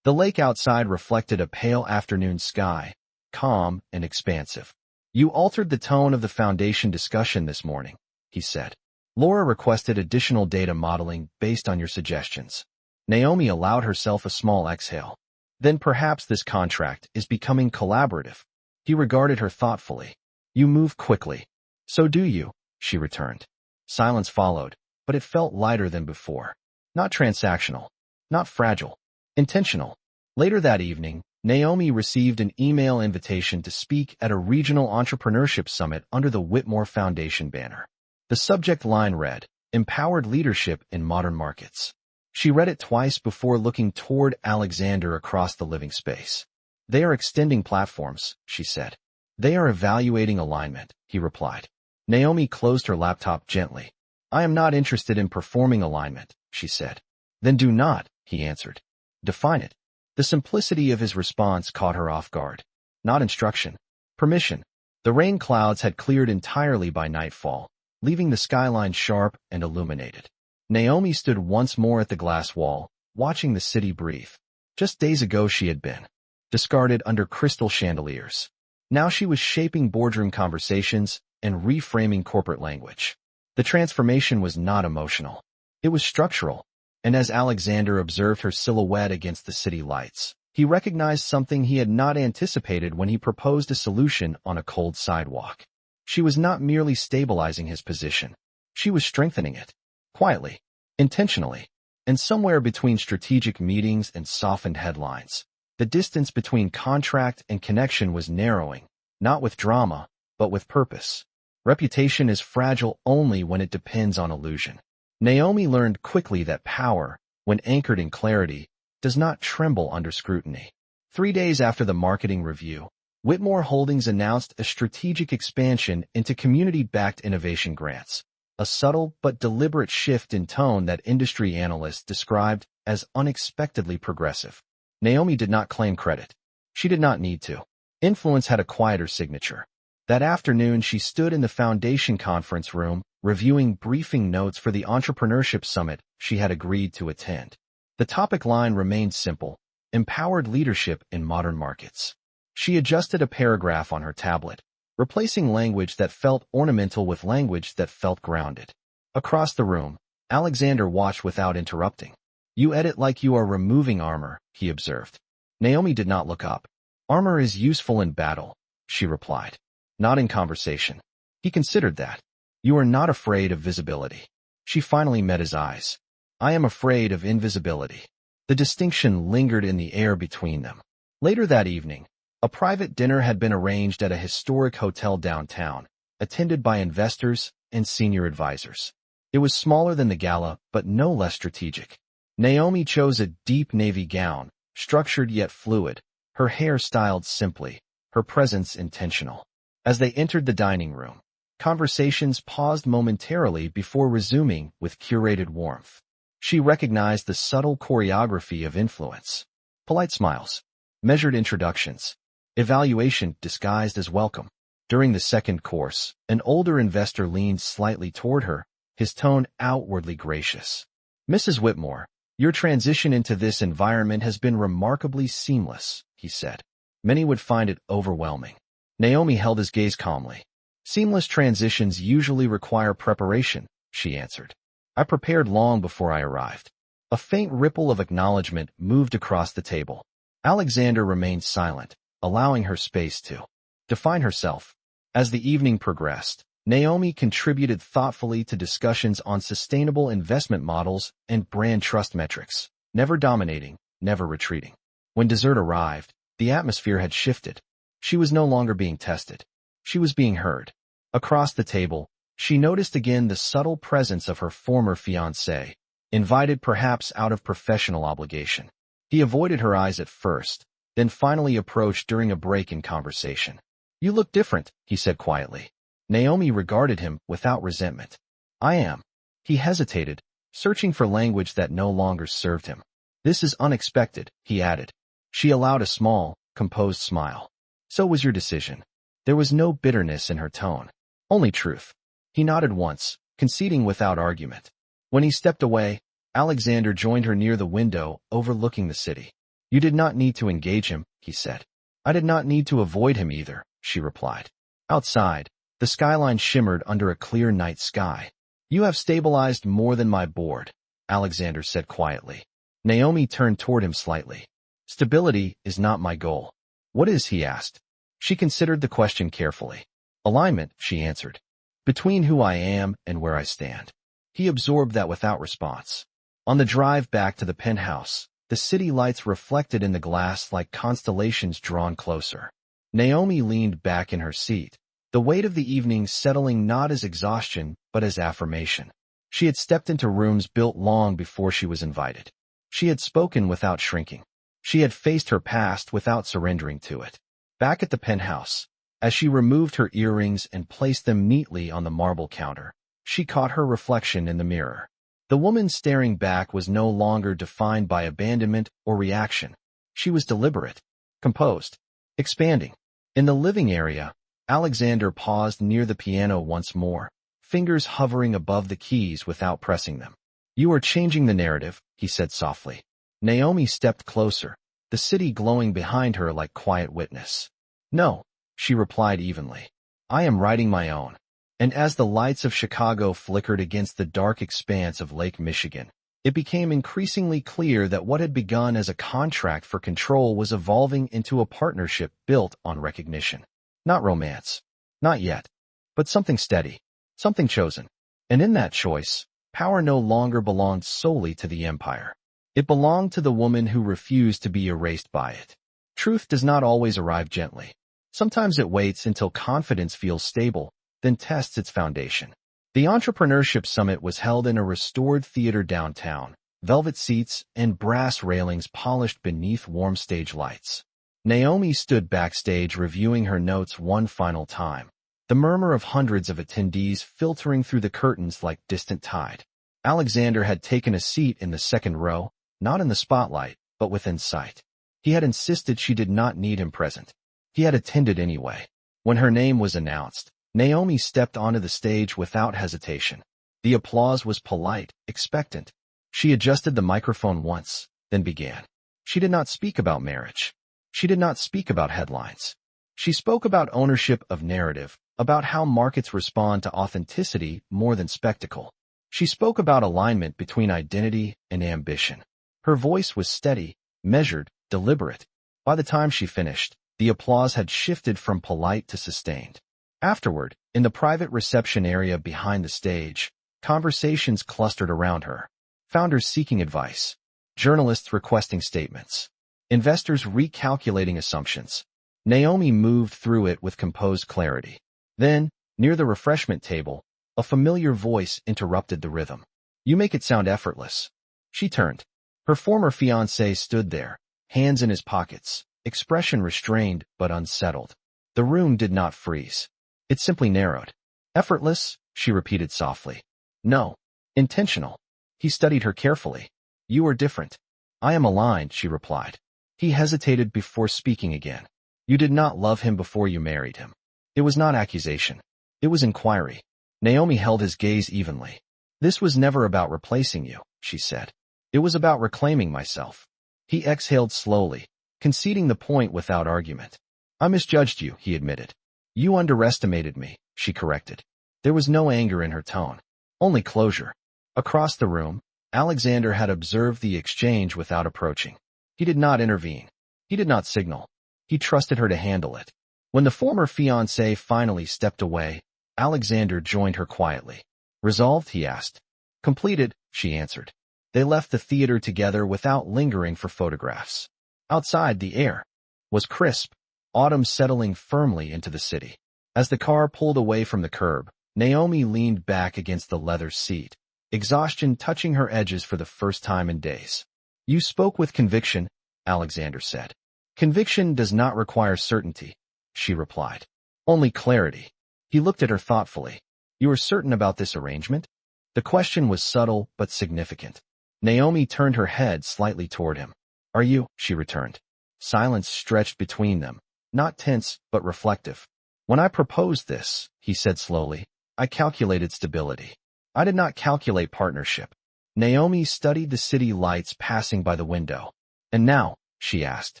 The lake outside reflected a pale afternoon sky, calm and expansive. "You altered the tone of the foundation discussion this morning," he said. "Laura requested additional data modeling based on your suggestions." Naomi allowed herself a small exhale. "Then perhaps this contract is becoming collaborative." He regarded her thoughtfully. "You move quickly." "So do you," she returned. Silence followed, but it felt lighter than before. Not transactional, not fragile, intentional. Later that evening, Naomi received an email invitation to speak at a regional entrepreneurship summit under the Whitmore Foundation banner. The subject line read, "Empowered Leadership in Modern Markets." She read it twice before looking toward Alexander across the living space. "They are extending platforms," she said. "They are evaluating alignment," he replied. Naomi closed her laptop gently. "I am not interested in performing alignment," she said. "Then do not," he answered. "Define it." The simplicity of his response caught her off guard. Not instruction, permission. The rain clouds had cleared entirely by nightfall, leaving the skyline sharp and illuminated. Naomi stood once more at the glass wall, watching the city breathe. Just days ago she had been discarded under crystal chandeliers. Now she was shaping boardroom conversations and reframing corporate language. The transformation was not emotional. It was structural, and as Alexander observed her silhouette against the city lights, he recognized something he had not anticipated when he proposed a solution on a cold sidewalk. She was not merely stabilizing his position. She was strengthening it. Quietly, intentionally, and somewhere between strategic meetings and softened headlines. The distance between contract and connection was narrowing, not with drama, but with purpose. Reputation is fragile only when it depends on illusion. Naomi learned quickly that power, when anchored in clarity, does not tremble under scrutiny. 3 days after the marketing review, Whitmore Holdings announced a strategic expansion into community-backed innovation grants, a subtle but deliberate shift in tone that industry analysts described as unexpectedly progressive. Naomi did not claim credit. She did not need to. Influence had a quieter signature. That afternoon, she stood in the foundation conference room, reviewing briefing notes for the entrepreneurship summit she had agreed to attend. The topic line remained simple: empowered leadership in modern markets. She adjusted a paragraph on her tablet, replacing language that felt ornamental with language that felt grounded. Across the room, Alexander watched without interrupting. You edit like you are removing armor, he observed. Naomi did not look up. Armor is useful in battle, she replied. Not in conversation. He considered that. You are not afraid of visibility. She finally met his eyes. I am afraid of invisibility. The distinction lingered in the air between them. Later that evening, a private dinner had been arranged at a historic hotel downtown, attended by investors and senior advisors. It was smaller than the gala, but no less strategic. Naomi chose a deep navy gown, structured yet fluid, her hair styled simply, her presence intentional. As they entered the dining room, conversations paused momentarily before resuming with curated warmth. She recognized the subtle choreography of influence. Polite smiles, measured introductions, evaluation disguised as welcome. During the second course, an older investor leaned slightly toward her, his tone outwardly gracious. Mrs. Whitmore, your transition into this environment has been remarkably seamless, he said. Many would find it overwhelming. Naomi held his gaze calmly. Seamless transitions usually require preparation, she answered. I prepared long before I arrived. A faint ripple of acknowledgement moved across the table. Alexander remained silent, allowing her space to define herself. As the evening progressed, Naomi contributed thoughtfully to discussions on sustainable investment models and brand trust metrics, never dominating, never retreating. When dessert arrived, the atmosphere had shifted. She was no longer being tested. She was being heard. Across the table, she noticed again the subtle presence of her former fiancé, invited perhaps out of professional obligation. He avoided her eyes at first, then finally approached during a break in conversation. You look different, he said quietly. Naomi regarded him without resentment. I am. He hesitated, searching for language that no longer served him. This is unexpected, he added. She allowed a small, composed smile. So was your decision. There was no bitterness in her tone, only truth. He nodded once, conceding without argument. When he stepped away, Alexander joined her near the window overlooking the city. You did not need to engage him, he said. I did not need to avoid him either, she replied. Outside, the skyline shimmered under a clear night sky. You have stabilized more than my board, Alexander said quietly. Naomi turned toward him slightly. Stability is not my goal. What is, he asked. She considered the question carefully. Alignment, she answered. Between who I am and where I stand. He absorbed that without response. On the drive back to the penthouse, the city lights reflected in the glass like constellations drawn closer. Naomi leaned back in her seat, the weight of the evening settling not as exhaustion but as affirmation. She had stepped into rooms built long before she was invited. She had spoken without shrinking. She had faced her past without surrendering to it. Back at the penthouse, as she removed her earrings and placed them neatly on the marble counter, she caught her reflection in the mirror. The woman staring back was no longer defined by abandonment or reaction. She was deliberate, composed, expanding. In the living area, Alexander paused near the piano once more, fingers hovering above the keys without pressing them. You are changing the narrative, he said softly. Naomi stepped closer, the city glowing behind her like quiet witness. No, she replied evenly. I am writing my own. And as the lights of Chicago flickered against the dark expanse of Lake Michigan, it became increasingly clear that what had begun as a contract for control was evolving into a partnership built on recognition. Not romance. Not yet. But something steady. Something chosen. And in that choice, power no longer belonged solely to the empire. It belonged to the woman who refused to be erased by it. Truth does not always arrive gently. Sometimes it waits until confidence feels stable, then tests its foundation. The Entrepreneurship Summit was held in a restored theater downtown, velvet seats and brass railings polished beneath warm stage lights. Naomi stood backstage reviewing her notes one final time, the murmur of hundreds of attendees filtering through the curtains like distant tide. Alexander had taken a seat in the second row, not in the spotlight, but within sight. He had insisted she did not need him present. He had attended anyway. When her name was announced, Naomi stepped onto the stage without hesitation. The applause was polite, expectant. She adjusted the microphone once, then began. She did not speak about marriage. She did not speak about headlines. She spoke about ownership of narrative, about how markets respond to authenticity more than spectacle. She spoke about alignment between identity and ambition. Her voice was steady, measured, deliberate. By the time she finished, the applause had shifted from polite to sustained. Afterward, in the private reception area behind the stage, conversations clustered around her. Founders seeking advice, journalists requesting statements, investors recalculating assumptions. Naomi moved through it with composed clarity. Then, near the refreshment table, a familiar voice interrupted the rhythm. "You make it sound effortless." She turned. Her former fiancé stood there, hands in his pockets, expression restrained but unsettled. The room did not freeze. It simply narrowed. "Effortless?" she repeated softly. "No. Intentional." He studied her carefully. "You are different." "I am aligned," she replied. He hesitated before speaking again. "You did not love him before you married him." It was not accusation. It was inquiry. Naomi held his gaze evenly. "This was never about replacing you," she said. "It was about reclaiming myself." He exhaled slowly, conceding the point without argument. "I misjudged you," he admitted. "You underestimated me," she corrected. There was no anger in her tone, only closure. Across the room, Alexander had observed the exchange without approaching. He did not intervene. He did not signal. He trusted her to handle it. When the former fiancé finally stepped away, Alexander joined her quietly. "Resolved?" he asked. "Completed," she answered. They left the theater together without lingering for photographs. Outside, the air was crisp, autumn settling firmly into the city. As the car pulled away from the curb, Naomi leaned back against the leather seat, exhaustion touching her edges for the first time in days. "You spoke with conviction," Alexander said. "Conviction does not require certainty," she replied. "Only clarity." He looked at her thoughtfully. "You are certain about this arrangement?" The question was subtle but significant. Naomi turned her head slightly toward him. "Are you?" she returned. Silence stretched between them, not tense but reflective. "When I proposed this," he said slowly, "I calculated stability. I did not calculate partnership." Naomi studied the city lights passing by the window. "And now?" she asked.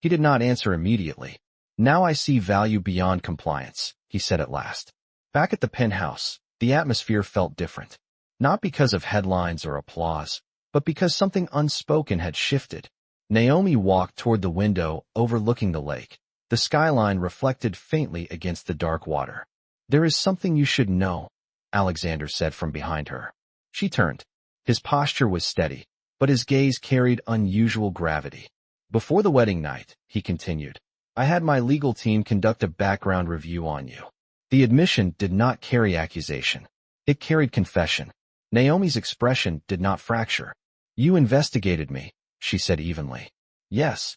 He did not answer immediately. "Now I see value beyond compliance," he said at last. Back at the penthouse, the atmosphere felt different. Not because of headlines or applause, but because something unspoken had shifted. Naomi walked toward the window overlooking the lake. The skyline reflected faintly against the dark water. "There is something you should know," Alexander said from behind her. She turned. His posture was steady, but his gaze carried unusual gravity. "Before the wedding night," he continued, "I had my legal team conduct a background review on you." The admission did not carry accusation. It carried confession. Naomi's expression did not fracture. "You investigated me," she said evenly. "Yes."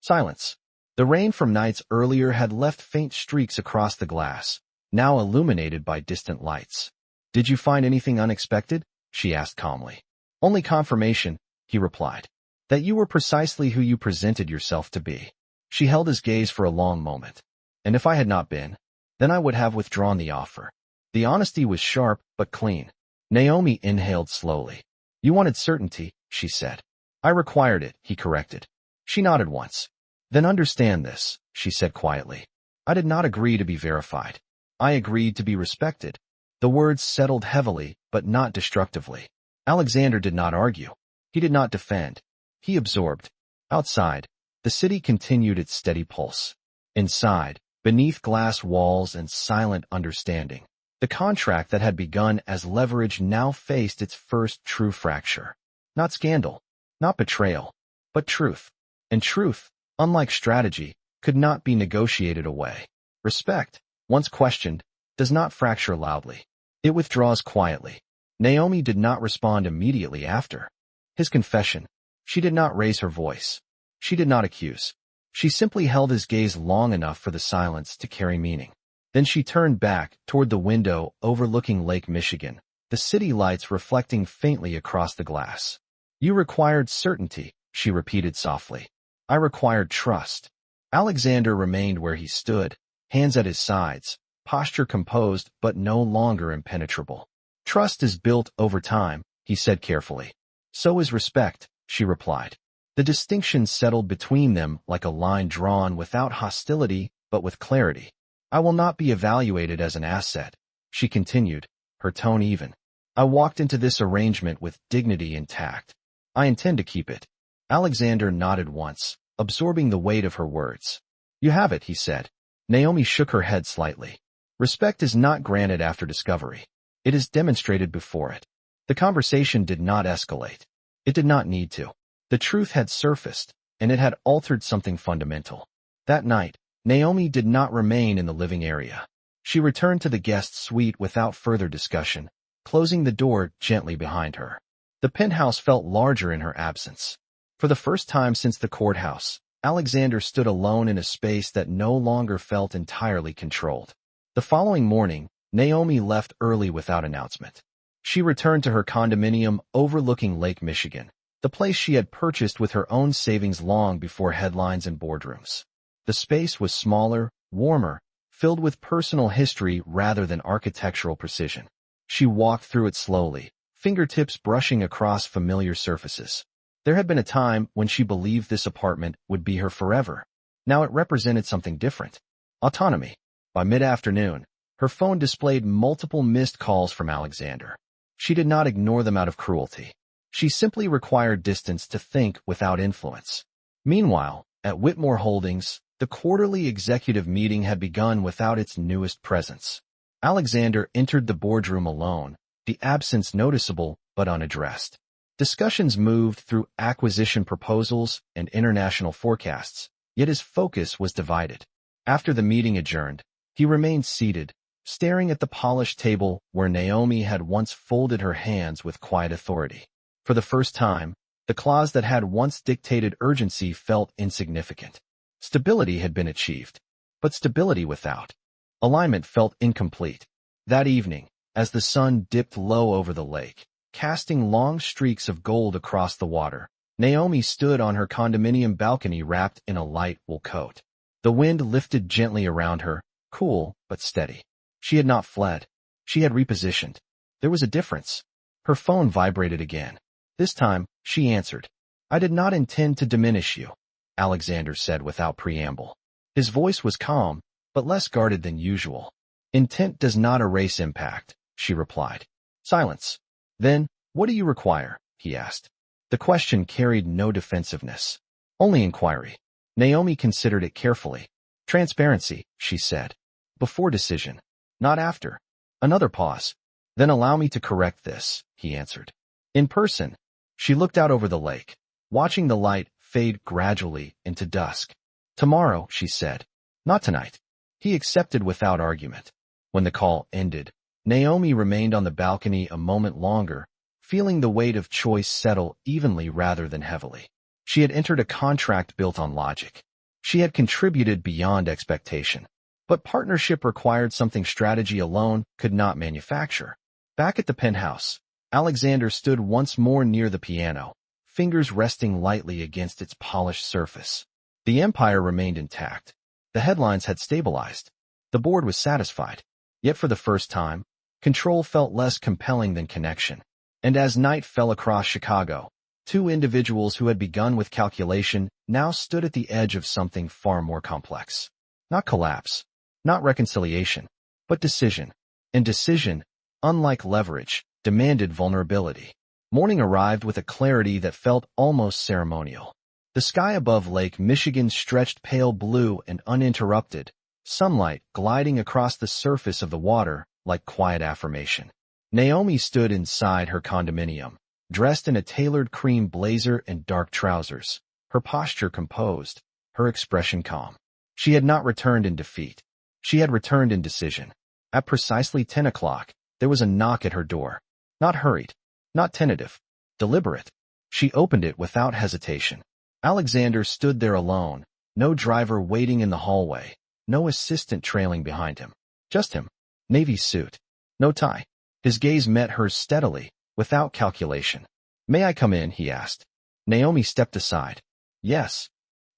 Silence. The rain from nights earlier had left faint streaks across the glass, now illuminated by distant lights. "Did you find anything unexpected?" she asked calmly. "Only confirmation," he replied, "that you were precisely who you presented yourself to be." She held his gaze for a long moment. "And if I had not been, then I would have withdrawn the offer." The honesty was sharp but clean. Naomi inhaled slowly. "You wanted certainty," she said. "I required it," he corrected. She nodded once. "Then understand this," she said quietly. "I did not agree to be verified. I agreed to be respected." The words settled heavily, but not destructively. Alexander did not argue. He did not defend. He absorbed. Outside, the city continued its steady pulse. Inside, beneath glass walls and silent understanding, the contract that had begun as leverage now faced its first true fracture. Not scandal, not betrayal, but truth. And truth, unlike strategy, could not be negotiated away. Respect, once questioned, does not fracture loudly. It withdraws quietly. Naomi did not respond immediately after his confession. She did not raise her voice. She did not accuse. She simply held his gaze long enough for the silence to carry meaning. Then she turned back toward the window overlooking Lake Michigan, the city lights reflecting faintly across the glass. "You required certainty," she repeated softly. "I required trust." Alexander remained where he stood, hands at his sides, posture composed but no longer impenetrable. "Trust is built over time," he said carefully. "So is respect," she replied. The distinction settled between them like a line drawn without hostility but with clarity. "I will not be evaluated as an asset," she continued, her tone even. "I walked into this arrangement with dignity intact. I intend to keep it." Alexander nodded once, absorbing the weight of her words. "You have it," he said. Naomi shook her head slightly. "Respect is not granted after discovery. It is demonstrated before it." The conversation did not escalate. It did not need to. The truth had surfaced, and it had altered something fundamental. That night, Naomi did not remain in the living area. She returned to the guest suite without further discussion, closing the door gently behind her. The penthouse felt larger in her absence. For the first time since the courthouse, Alexander stood alone in a space that no longer felt entirely controlled. The following morning, Naomi left early without announcement. She returned to her condominium overlooking Lake Michigan, the place she had purchased with her own savings long before headlines and boardrooms. The space was smaller, warmer, filled with personal history rather than architectural precision. She walked through it slowly, fingertips brushing across familiar surfaces. There had been a time when she believed this apartment would be her forever. Now it represented something different. Autonomy. By mid-afternoon, her phone displayed multiple missed calls from Alexander. She did not ignore them out of cruelty. She simply required distance to think without influence. Meanwhile, at Whitmore Holdings, the quarterly executive meeting had begun without its newest presence. Alexander entered the boardroom alone, the absence noticeable but unaddressed. Discussions moved through acquisition proposals and international forecasts, yet his focus was divided. After the meeting adjourned, he remained seated, staring at the polished table where Naomi had once folded her hands with quiet authority. For the first time, the clause that had once dictated urgency felt insignificant. Stability had been achieved, but stability without alignment felt incomplete. That evening, as the sun dipped low over the lake, casting long streaks of gold across the water, Naomi stood on her condominium balcony wrapped in a light wool coat. The wind lifted gently around her, cool but steady. She had not fled. She had repositioned. There was a difference. Her phone vibrated again. This time, she answered. "I did not intend to diminish you," Alexander said without preamble. His voice was calm, but less guarded than usual. "Intent does not erase impact," she replied. Silence. "Then, what do you require?" he asked. The question carried no defensiveness, only inquiry. Naomi considered it carefully. "Transparency," she said. "Before decision. Not after." Another pause. "Then allow me to correct this," he answered. In person, she looked out over the lake, watching the light fade gradually into dusk. "Tomorrow," she said. "Not tonight." He accepted without argument. When the call ended, Naomi remained on the balcony a moment longer, feeling the weight of choice settle evenly rather than heavily. She had entered a contract built on logic. She had contributed beyond expectation. But partnership required something strategy alone could not manufacture. Back at the penthouse, Alexander stood once more near the piano, fingers resting lightly against its polished surface. The empire remained intact. The headlines had stabilized. The board was satisfied. Yet for the first time, control felt less compelling than connection. And as night fell across Chicago, two individuals who had begun with calculation now stood at the edge of something far more complex. Not collapse, not reconciliation, but decision. And decision, unlike leverage, demanded vulnerability. Morning arrived with a clarity that felt almost ceremonial. The sky above Lake Michigan stretched pale blue and uninterrupted, sunlight gliding across the surface of the water like quiet affirmation. Naomi stood inside her condominium, dressed in a tailored cream blazer and dark trousers, her posture composed, her expression calm. She had not returned in defeat. She had returned in decision. At precisely 10 o'clock, there was a knock at her door. Not hurried, not tentative, deliberate. She opened it without hesitation. Alexander stood there alone, no driver waiting in the hallway, no assistant trailing behind him. Just him. Navy suit. No tie. His gaze met hers steadily, without calculation. "May I come in?" he asked. Naomi stepped aside. Yes.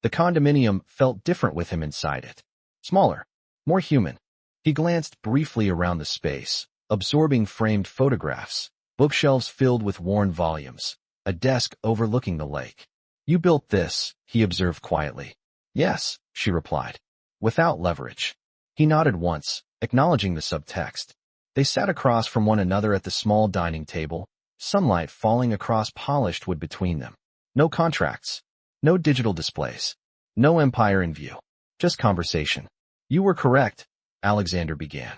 The condominium felt different with him inside it. Smaller. More human. He glanced briefly around the space, absorbing framed photographs, bookshelves filled with worn volumes, a desk overlooking the lake. You built this, he observed quietly. Yes, she replied. Without leverage. He nodded once, acknowledging the subtext. They sat across from one another at the small dining table, sunlight falling across polished wood between them. No contracts. No digital displays. No empire in view. Just conversation. You were correct, Alexander began.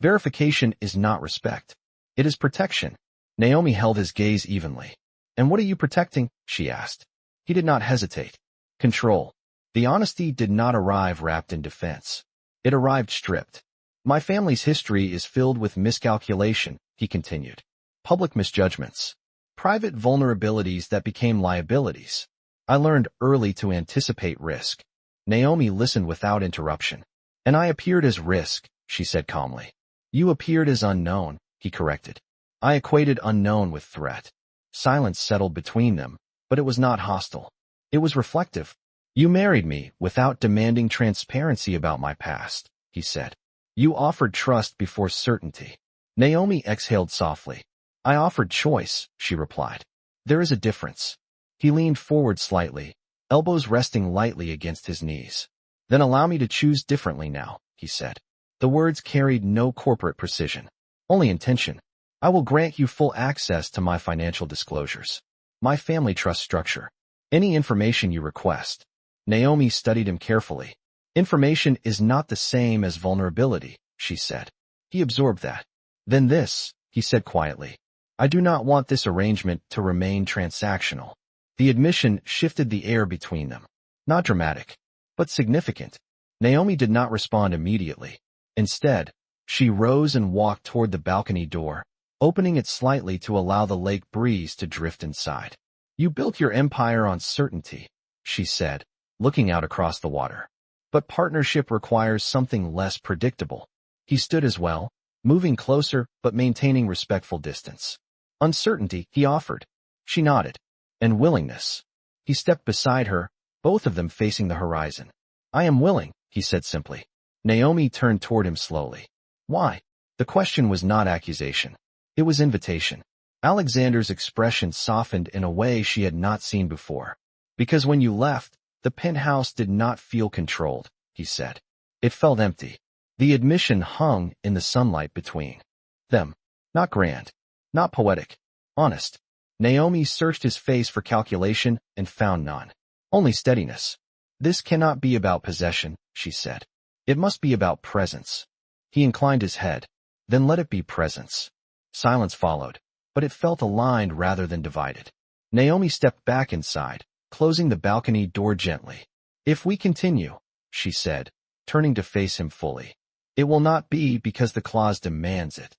Verification is not respect. It is protection. Naomi held his gaze evenly. And what are you protecting? She asked. He did not hesitate. Control. The honesty did not arrive wrapped in defense. It arrived stripped. My family's history is filled with miscalculation, he continued. Public misjudgments. Private vulnerabilities that became liabilities. I learned early to anticipate risk. Naomi listened without interruption. And I appeared as risk, she said calmly. You appeared as unknown, he corrected. I equated unknown with threat. Silence settled between them, but it was not hostile. It was reflective. You married me without demanding transparency about my past, he said. You offered trust before certainty. Naomi exhaled softly. I offered choice, she replied. There is a difference. He leaned forward slightly, elbows resting lightly against his knees. Then allow me to choose differently now, he said. The words carried no corporate precision, only intention. I will grant you full access to my financial disclosures, my family trust structure, any information you request. Naomi studied him carefully. Information is not the same as vulnerability, she said. He absorbed that. Then this, he said quietly. I do not want this arrangement to remain transactional. The admission shifted the air between them. Not dramatic, but significant. Naomi did not respond immediately. Instead, she rose and walked toward the balcony door, opening it slightly to allow the lake breeze to drift inside. You built your empire on certainty, she said, looking out across the water. But partnership requires something less predictable. He stood as well, moving closer but maintaining respectful distance. Uncertainty, he offered. She nodded. And willingness. He stepped beside her, both of them facing the horizon. I am willing, he said simply. Naomi turned toward him slowly. Why? The question was not accusation. It was invitation. Alexander's expression softened in a way she had not seen before. Because when you left, the penthouse did not feel controlled, he said. It felt empty. The admission hung in the sunlight between them. Not grand. Not poetic. Honest. Naomi searched his face for calculation and found none. Only steadiness. This cannot be about possession, she said. It must be about presence. He inclined his head. Then let it be presence. Silence followed, but it felt aligned rather than divided. Naomi stepped back inside, closing the balcony door gently. If we continue, she said, turning to face him fully, it will not be because the clause demands it.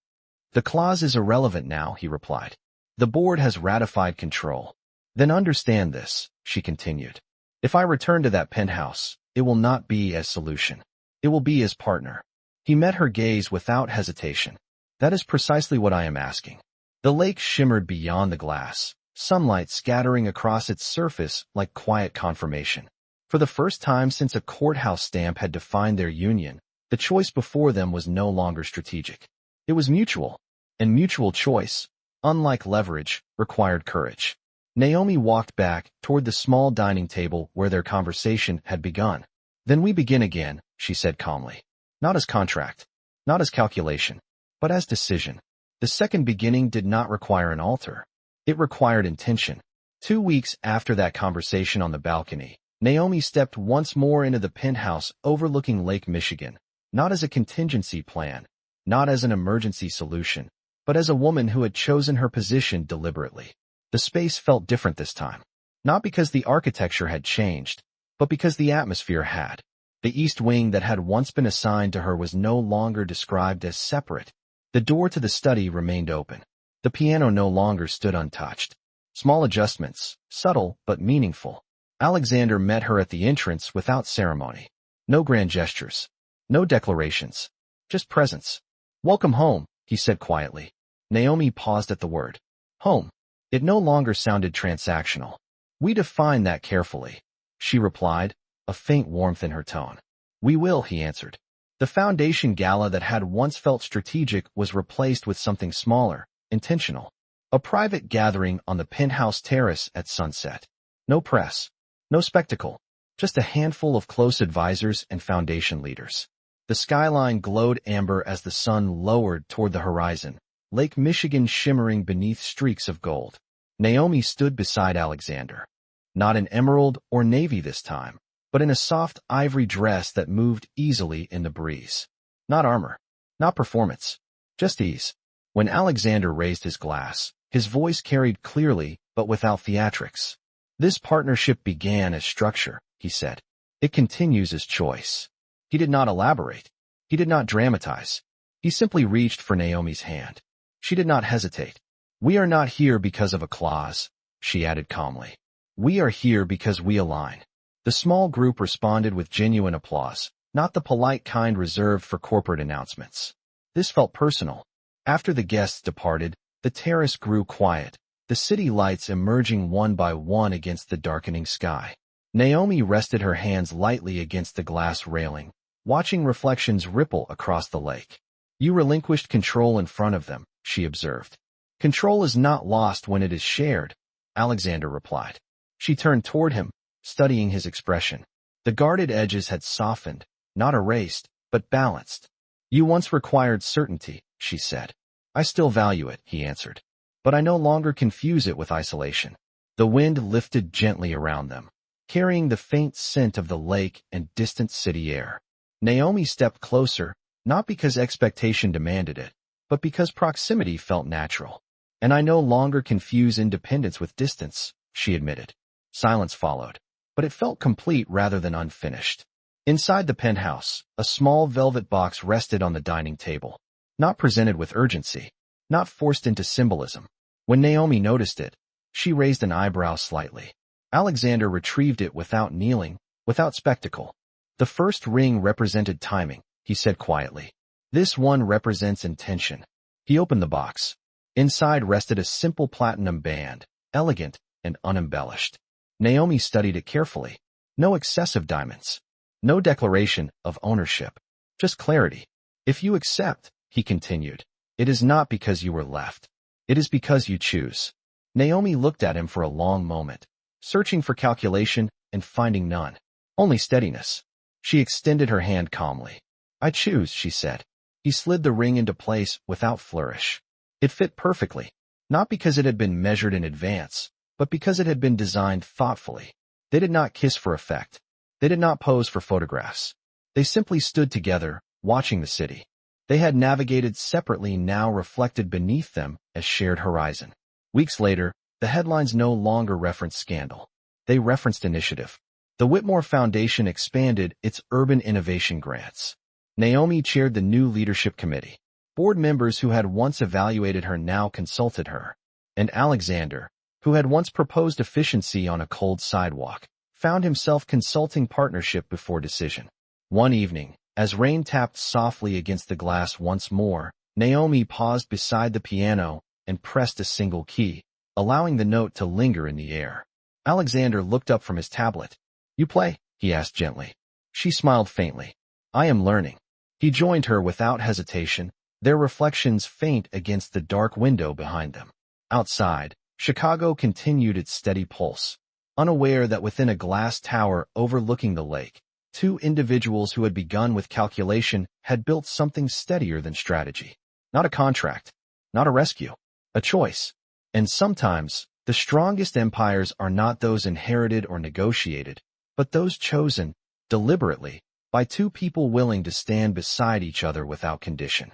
The clause is irrelevant now, he replied. The board has ratified control. Then understand this, she continued. If I return to that penthouse, it will not be as solution. It will be as partner. He met her gaze without hesitation. That is precisely what I am asking. The lake shimmered beyond the glass, sunlight scattering across its surface like quiet confirmation. For the first time since a courthouse stamp had defined their union, the choice before them was no longer strategic. It was mutual, and mutual choice, unlike leverage, required courage. Naomi walked back toward the small dining table where their conversation had begun. Then we begin again, she said calmly. Not as contract, not as calculation, but as decision. The second beginning did not require an altar. It required intention. 2 weeks after that conversation on the balcony, Naomi stepped once more into the penthouse overlooking Lake Michigan, not as a contingency plan, not as an emergency solution, but as a woman who had chosen her position deliberately. The space felt different this time, not because the architecture had changed, but because the atmosphere had. The east wing that had once been assigned to her was no longer described as separate. The door to the study remained open. The piano no longer stood untouched. Small adjustments, subtle but meaningful. Alexander met her at the entrance without ceremony. No grand gestures. No declarations. Just presence. Welcome home, he said quietly. Naomi paused at the word. Home. It no longer sounded transactional. We define that carefully, she replied, a faint warmth in her tone. We will, he answered. The foundation gala that had once felt strategic was replaced with something smaller, intentional. A private gathering on the penthouse terrace at sunset. No press. No spectacle. Just a handful of close advisors and foundation leaders. The skyline glowed amber as the sun lowered toward the horizon, Lake Michigan shimmering beneath streaks of gold. Naomi stood beside Alexander. Not in emerald or navy this time, but in a soft ivory dress that moved easily in the breeze. Not armor. Not performance. Just ease. When Alexander raised his glass, his voice carried clearly but without theatrics. This partnership began as structure, he said. It continues as choice. He did not elaborate. He did not dramatize. He simply reached for Naomi's hand. She did not hesitate. We are not here because of a clause, she added calmly. We are here because we align. The small group responded with genuine applause, not the polite kind reserved for corporate announcements. This felt personal. After the guests departed, the terrace grew quiet, the city lights emerging one by one against the darkening sky. Naomi rested her hands lightly against the glass railing, watching reflections ripple across the lake. You relinquished control in front of them, she observed. Control is not lost when it is shared, Alexander replied. She turned toward him, studying his expression. The guarded edges had softened, not erased, but balanced. You once required certainty, she said. I still value it, he answered. But I no longer confuse it with isolation. The wind lifted gently around them, carrying the faint scent of the lake and distant city air. Naomi stepped closer, not because expectation demanded it, but because proximity felt natural. And I no longer confuse independence with distance, she admitted. Silence followed, but it felt complete rather than unfinished. Inside the penthouse, a small velvet box rested on the dining table, not presented with urgency, not forced into symbolism. When Naomi noticed it, she raised an eyebrow slightly. Alexander retrieved it without kneeling, without spectacle. The first ring represented timing, he said quietly. This one represents intention. He opened the box. Inside rested a simple platinum band, elegant and unembellished. Naomi studied it carefully. No excessive diamonds. No declaration of ownership. Just clarity. If you accept, he continued, it is not because you were left. It is because you choose. Naomi looked at him for a long moment, searching for calculation and finding none. Only steadiness. She extended her hand calmly. I choose, she said. He slid the ring into place without flourish. It fit perfectly, not because it had been measured in advance, but because it had been designed thoughtfully. They did not kiss for effect. They did not pose for photographs. They simply stood together, watching the city. They had navigated separately, now reflected beneath them as shared horizon. Weeks later, the headlines no longer referenced scandal. They referenced initiative. The Whitmore Foundation expanded its urban innovation grants. Naomi chaired the new leadership committee. Board members who had once evaluated her now consulted her. And Alexander, who had once proposed efficiency on a cold sidewalk, found himself consulting partnership before decision. One evening, as rain tapped softly against the glass once more, Naomi paused beside the piano and pressed a single key, allowing the note to linger in the air. Alexander looked up from his tablet. You play? He asked gently. She smiled faintly. I am learning. He joined her without hesitation, their reflections faint against the dark window behind them. Outside, Chicago continued its steady pulse, unaware that within a glass tower overlooking the lake, two individuals who had begun with calculation had built something steadier than strategy. Not a contract, not a rescue, a choice. And sometimes, the strongest empires are not those inherited or negotiated, but those chosen, deliberately, by two people willing to stand beside each other without condition.